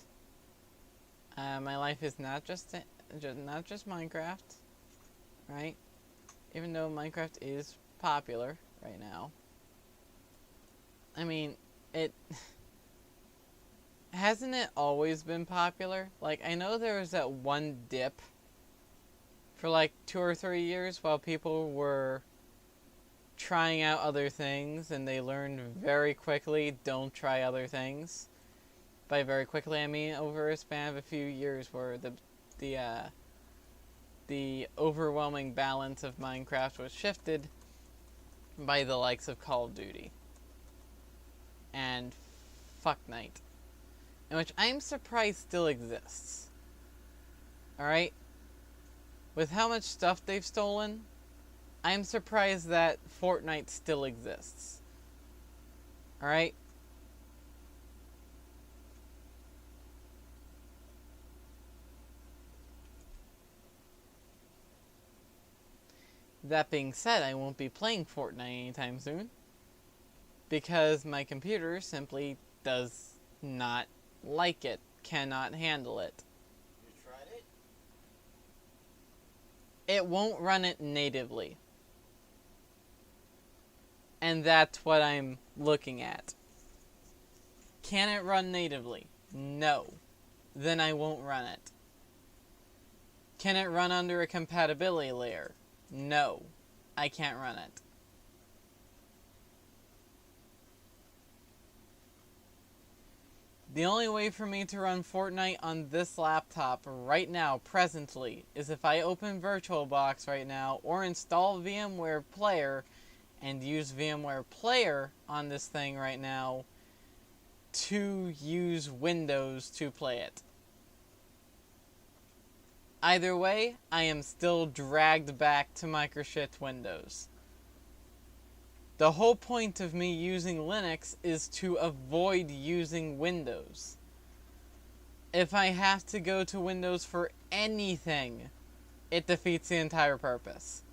My life is not just Minecraft, right? Even though Minecraft is popular right now. I mean, hasn't it always been popular? Like, I know there was that one dip for like 2 or 3 years while people were trying out other things, and they learned very quickly, don't try other things. By very quickly, I mean over a span of a few years, where the overwhelming balance of Minecraft was shifted by the likes of Call of Duty and Fortnite, in which I'm surprised still exists. Alright? With how much stuff they've stolen, I'm surprised that Fortnite still exists. Alright? That being said, I won't be playing Fortnite anytime soon, because my computer simply does not like it, cannot handle it. You tried it? It won't run it natively. And that's what I'm looking at. Can it run natively? No. Then I won't run it. Can it run under a compatibility layer? No. I can't run it. The only way for me to run Fortnite on this laptop right now, presently, is if I open VirtualBox right now or install VMware Player and use VMware Player on this thing right now to use Windows to play it. Either way, I am still dragged back to Microshit Windows. The whole point of me using Linux is to avoid using Windows. If I have to go to Windows for anything, it defeats the entire purpose.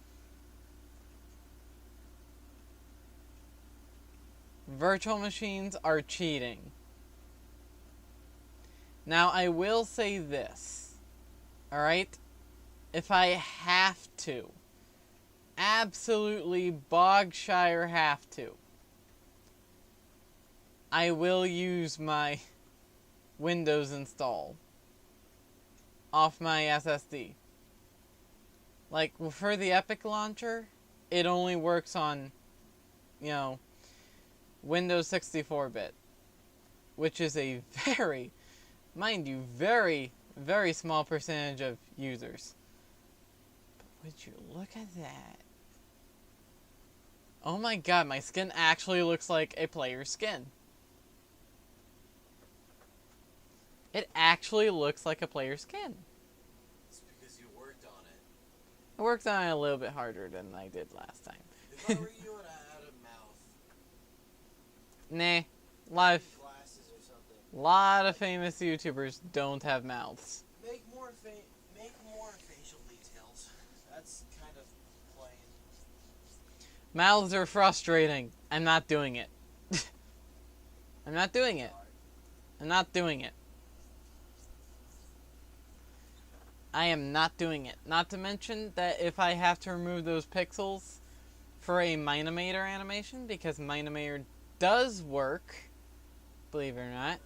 Virtual machines are cheating. Now, I will say this, alright? If I have to, absolutely bogshire have to, I will use my Windows install off my SSD. Like, for the Epic launcher, it only works on, Windows 64-bit, which is a very, mind you, very, very small percentage of users. But would you look at that? Oh my god, my skin actually looks like a player's skin. It actually looks like a player's skin. It's because you worked on it. I worked on it a little bit harder than I did last time. If I were you and I had a mouth. Nah. Glasses or something. Lot of famous YouTubers don't have mouths. Make more facial details. That's kind of plain. Mouths are frustrating. I'm not doing it. I'm not doing it. I'm not doing it. I am not doing it. Not to mention that if I have to remove those pixels for a Minimator animation, because Minimator does work, believe it or not.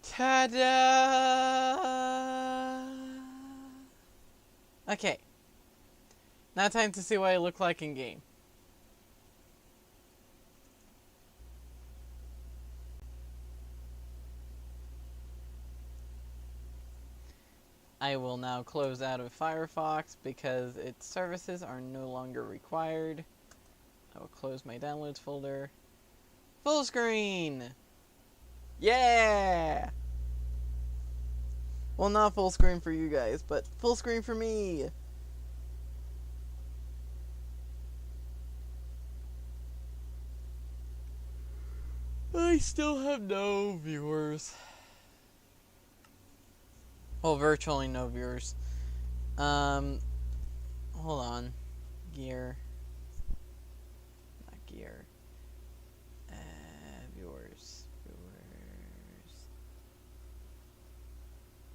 Ta-da! Okay. Now time to see what I look like in game. I will now close out of Firefox because its services are no longer required. I will close my downloads folder. Full screen! Yeah! Well, not full screen for you guys, but full screen for me! I still have no viewers. Well, virtually no viewers. Hold on. Gear. Not gear. Viewers.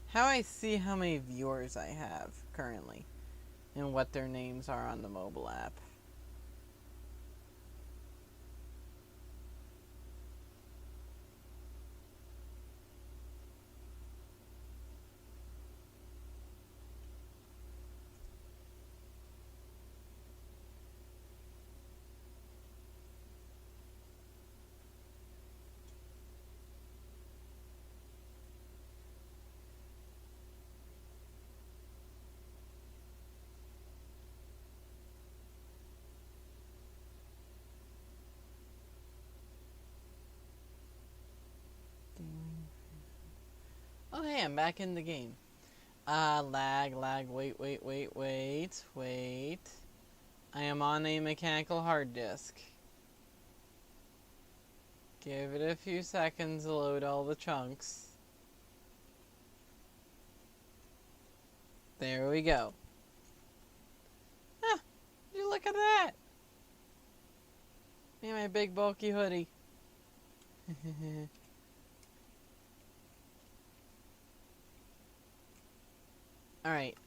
How I see how many viewers I have currently and what their names are on the mobile app. Oh hey, I'm back in the game. Lag, wait. I am on a mechanical hard disk. Give it a few seconds to load all the chunks. There we go. Ah, you look at that! Me and my big bulky hoodie. Alright.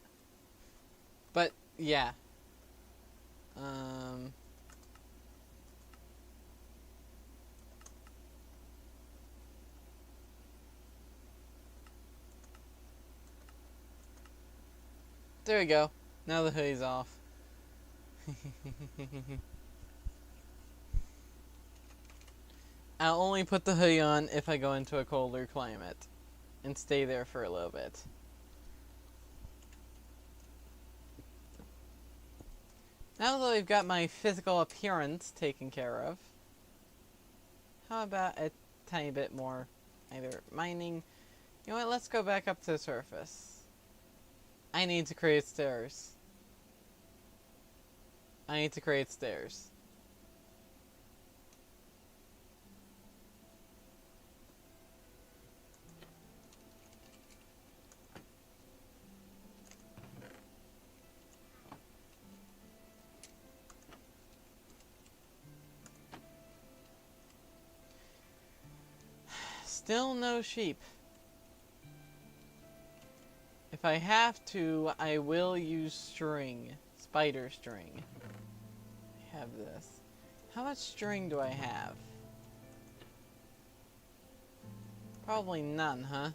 But, yeah. There we go. Now the hoodie's off. I'll only put the hoodie on if I go into a colder climate and stay there for a little bit. Now that we've got my physical appearance taken care of, how about a tiny bit more either mining? You know what, let's go back up to the surface. I need to create stairs. I need to create stairs. Still no sheep. If I have to, I will use string. Spider string. I have this. How much string do I have? Probably none, huh?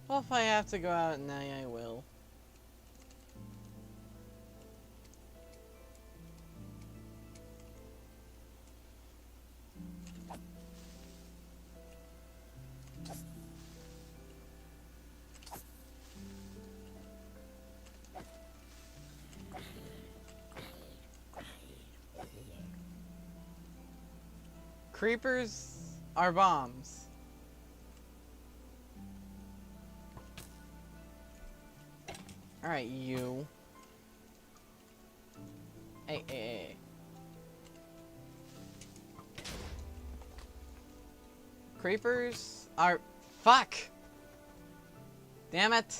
Well, if I have to go out at night, I will. Creepers are bombs. Alright, you. Hey. Creepers are... Fuck! Damn it!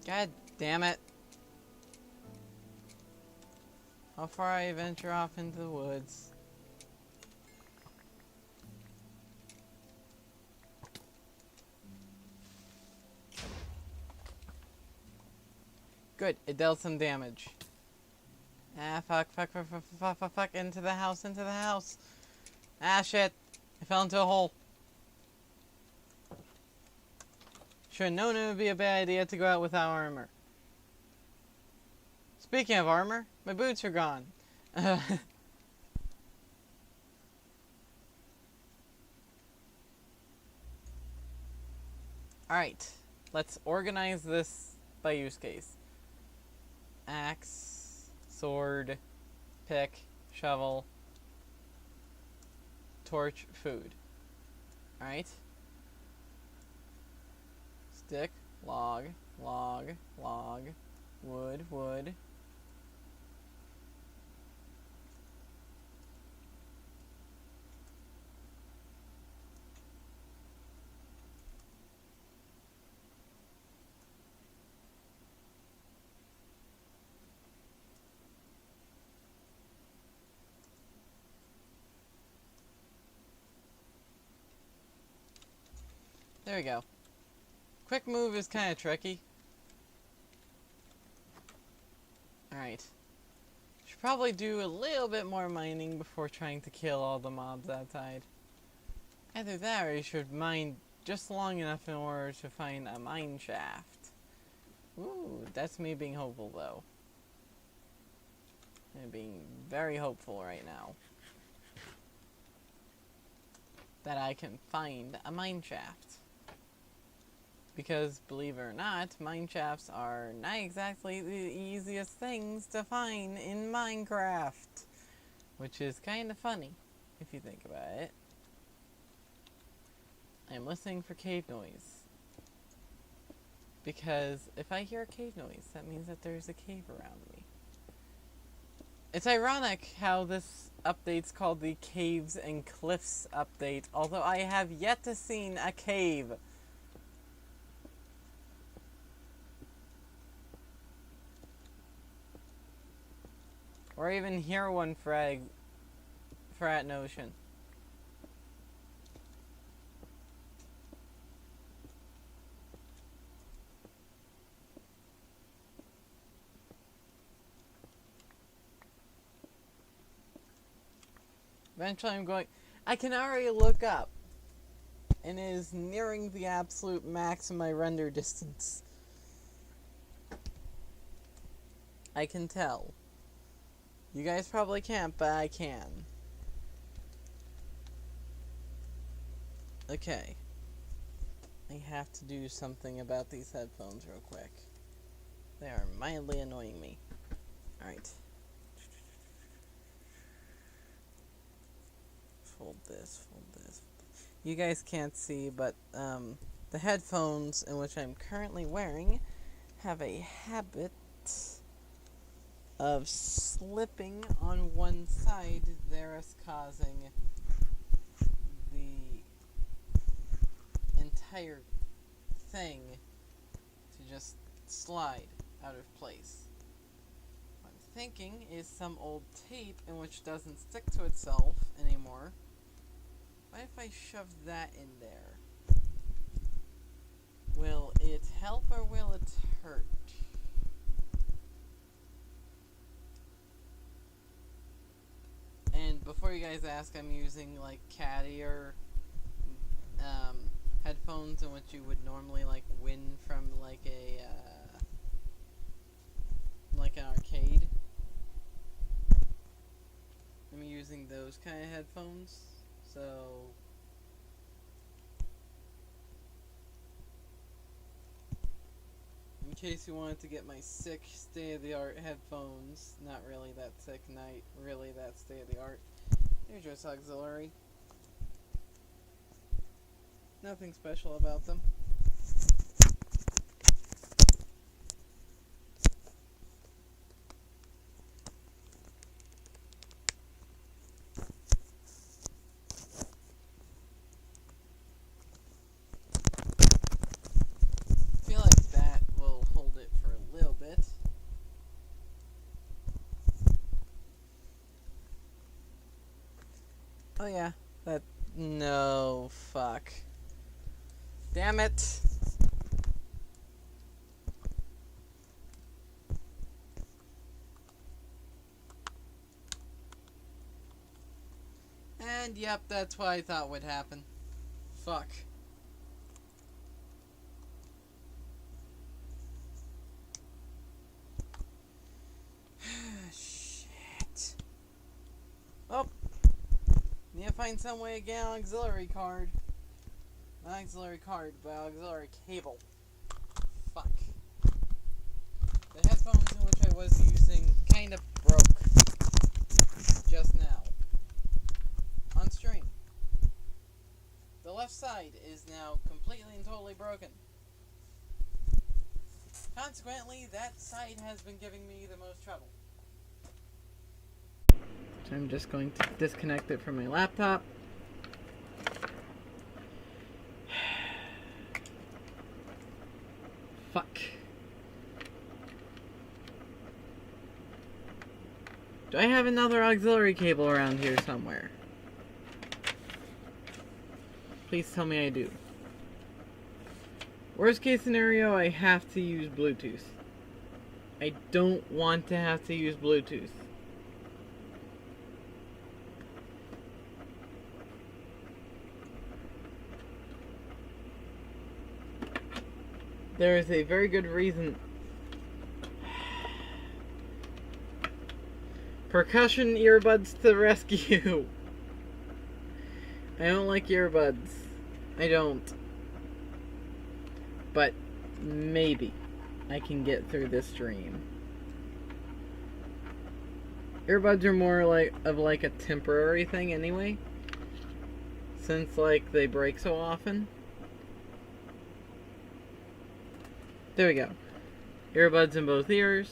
God damn it. How far I venture off into the woods. Good, it dealt some damage. Ah, fuck, into the house. Ah, shit. I fell into a hole. Should've known it would be a bad idea to go out without armor. Speaking of armor, my boots are gone. Alright, let's organize this by use case. Axe, sword, pick, shovel, torch, food. Alright. Stick, log, wood. There we go. Quick move is kind of tricky. Alright. Should probably do a little bit more mining before trying to kill all the mobs outside. Either that or you should mine just long enough in order to find a mine shaft. Ooh, that's me being hopeful though. I'm being very hopeful right now. That I can find a mine shaft. Because, believe it or not, mine shafts are not exactly the easiest things to find in Minecraft. Which is kind of funny, if you think about it. I'm listening for cave noise. Because if I hear a cave noise, that means that there's a cave around me. It's ironic how this update's called the Caves and Cliffs update, although I have yet to see a cave. Or even hear one for that notion. Eventually I can already look up. And it is nearing the absolute max of my render distance. I can tell. You guys probably can't, but I can. Okay. I have to do something about these headphones real quick. They are mildly annoying me. Alright. Fold this, fold this. You guys can't see, but the headphones in which I'm currently wearing have a habit of slipping on one side, thus causing the entire thing to just slide out of place. What I'm thinking is some old tape in which doesn't stick to itself anymore. What if I shove that in there? Will it help or will it hurt? And before you guys ask, I'm using like Caddier headphones in which you would normally like win from like a like an arcade. I'm using those kind of headphones, so in case you wanted to get my sick state-of-the-art headphones, not really that sick, not really that state-of-the-art, they're just auxiliary. Nothing special about them. I feel like that will hold it for a little bit. Oh yeah, that... No, fuck. Damn it! And yep, that's what I thought would happen. Fuck. Shit. Oh! Need to find some way to get an auxiliary card. Not auxiliary card, but auxiliary cable. Fuck. The headphones in which I was using kind of broke. Just now. On stream. The left side is now completely and totally broken. Consequently, that side has been giving me the most trouble. So I'm just going to disconnect it from my laptop. Fuck. Do I have another auxiliary cable around here somewhere? Please tell me I do. Worst case scenario, I have to use Bluetooth. I don't want to have to use Bluetooth. There is a very good reason. Percussion earbuds to the rescue. I don't like earbuds. I don't. But maybe I can get through this stream. Earbuds are more like a temporary thing anyway, since like they break so often. There we go. Earbuds in both ears.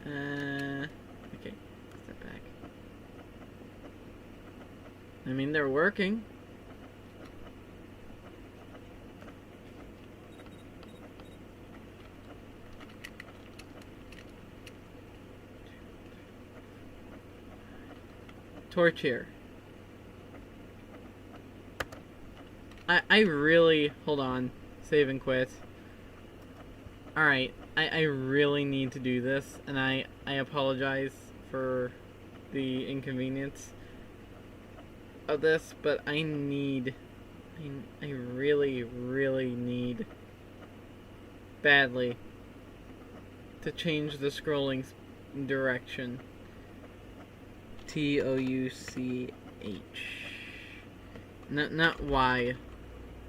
Okay, step back. I mean, they're working. Torch here. I really... Hold on. Save and quit. Alright, I really need to do this, and I apologize for the inconvenience of this, but I really, really need badly to change the scrolling direction. Touch. Not Y.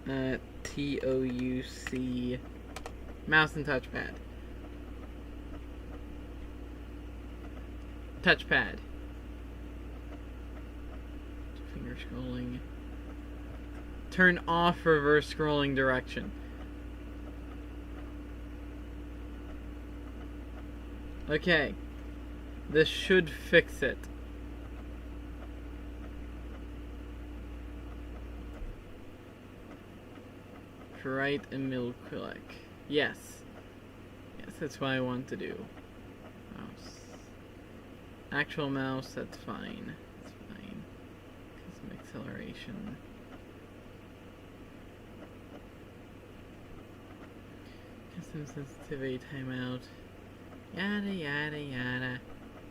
TOUC. Mouse and touchpad. Touchpad. Finger scrolling. Turn off reverse scrolling direction. Okay. This should fix it. Right and middle click. Yes. Yes, that's what I want to do. Mouse. Actual mouse, that's fine. That's fine. Custom acceleration. Custom sensitivity timeout. Yada yada yada.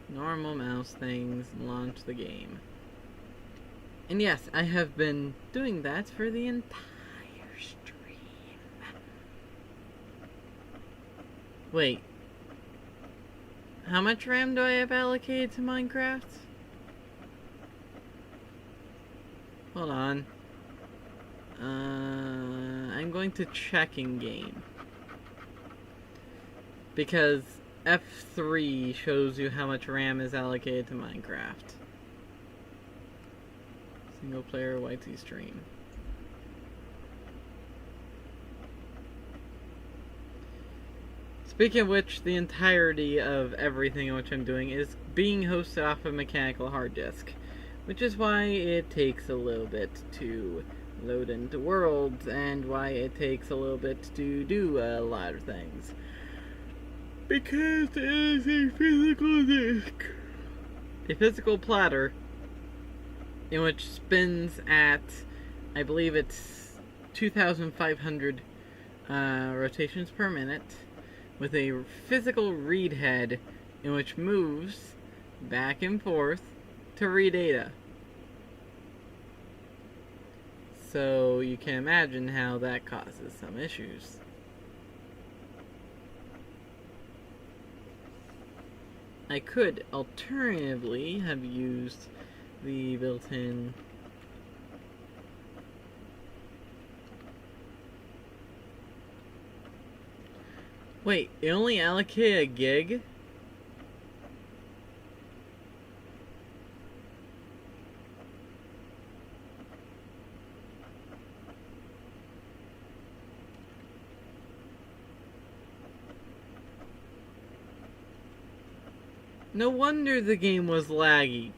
Normal mouse things. Launch the game. And yes, I have been doing that for the entire stream. Wait. How much RAM do I have allocated to Minecraft? Hold on. I'm going to check in game. Because F3 shows you how much RAM is allocated to Minecraft. Single player YT stream. Speaking of which, the entirety of everything which I'm doing is being hosted off a mechanical hard disk, which is why it takes a little bit to load into worlds, and why it takes a little bit to do a lot of things. Because it is a physical disk. A physical platter, in which spins at, I believe it's 2,500 rotations per minute, with a physical read head in which moves back and forth to read data. So you can imagine how that causes some issues. I could alternatively have used the built-in Wait, it only allocated a gig? No wonder the game was laggy.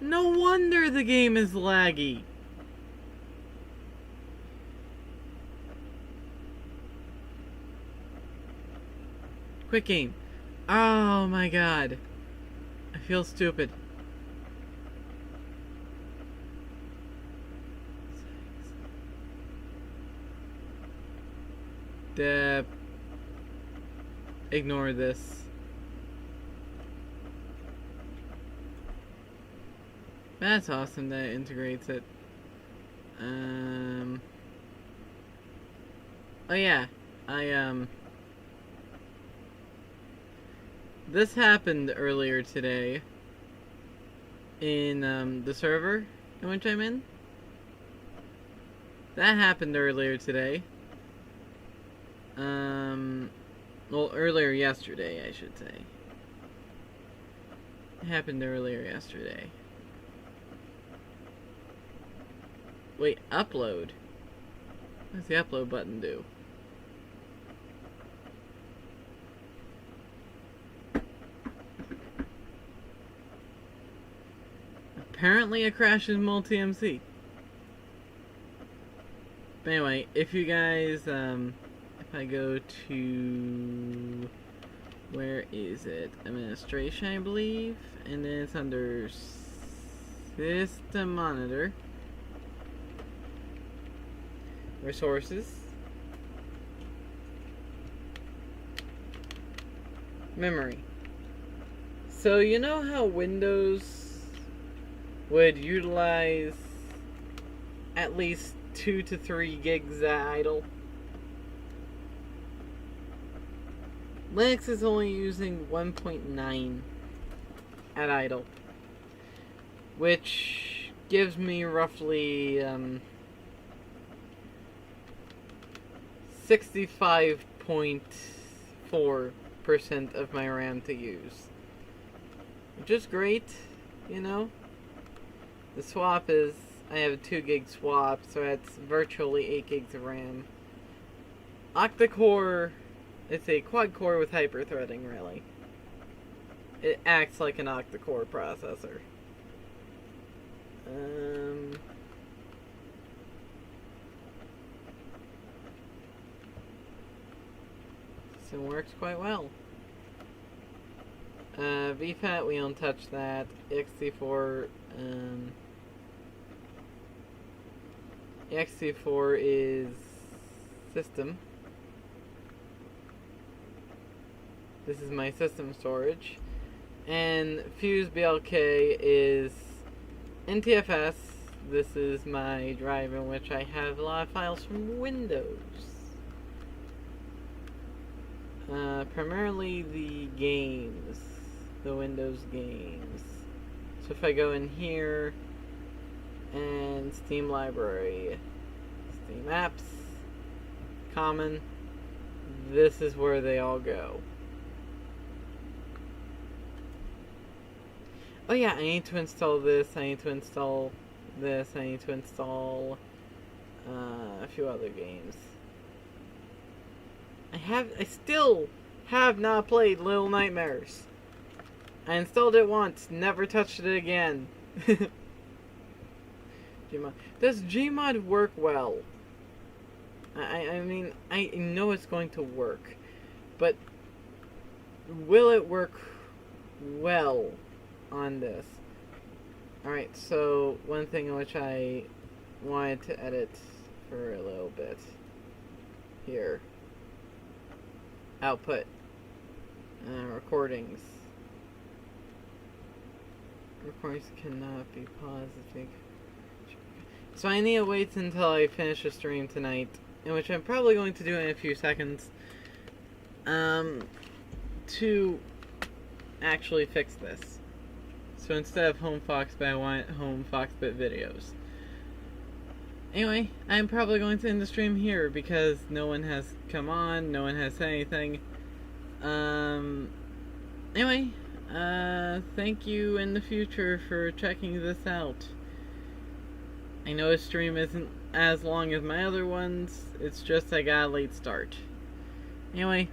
No wonder the game is laggy. Quick game. Oh my god. I feel stupid. Ignore this. That's awesome that it integrates it. Oh yeah, this happened earlier today in the server in which I'm in. That happened earlier today. Well, earlier yesterday, I should say. It happened earlier yesterday. Wait, upload? What does the upload button do? Apparently it crashes multi-MC. But anyway, if you guys, if I go to, where is it? Administration, I believe, and then it's under System Monitor, Resources, Memory. So you know how Windows would utilize at least 2 to 3 gigs at idle? Linux is only using 1.9 at idle. which gives me roughly 65.4% of my RAM to use, which is great, you know. The swap is, I have a 2 gig swap, so that's virtually 8 gigs of RAM. Octa-core, it's a quad core with hyper-threading, really. It acts like an octa-core processor. So it works quite well. VFAT, we don't touch that. ext4, ext4 is system. This is my system storage. And Fuse BLK is NTFS. This is my drive in which I have a lot of files from Windows. Primarily the games. The Windows games. So if I go in here and Steam Library, Steam Apps, Common, this is where they all go. Oh yeah, I need to install this, I need to install this, I need to install a few other games. I still have not played Little Nightmares. I installed it once, never touched it again. Gmod. Does Gmod work well? I mean, I know it's going to work, but will it work well on this? Alright, so one thing in which I wanted to edit for a little bit here. Output. Recordings. Recordings cannot be paused. So I need to wait until I finish the stream tonight, in which I'm probably going to do in a few seconds, to actually fix this. So instead of Home Foxbit, I want Home Foxbit videos. Anyway, I'm probably going to end the stream here because no one has come on, no one has said anything. Anyway, thank you in the future for checking this out. I know this stream isn't as long as my other ones, it's just I got a late start. Anyway,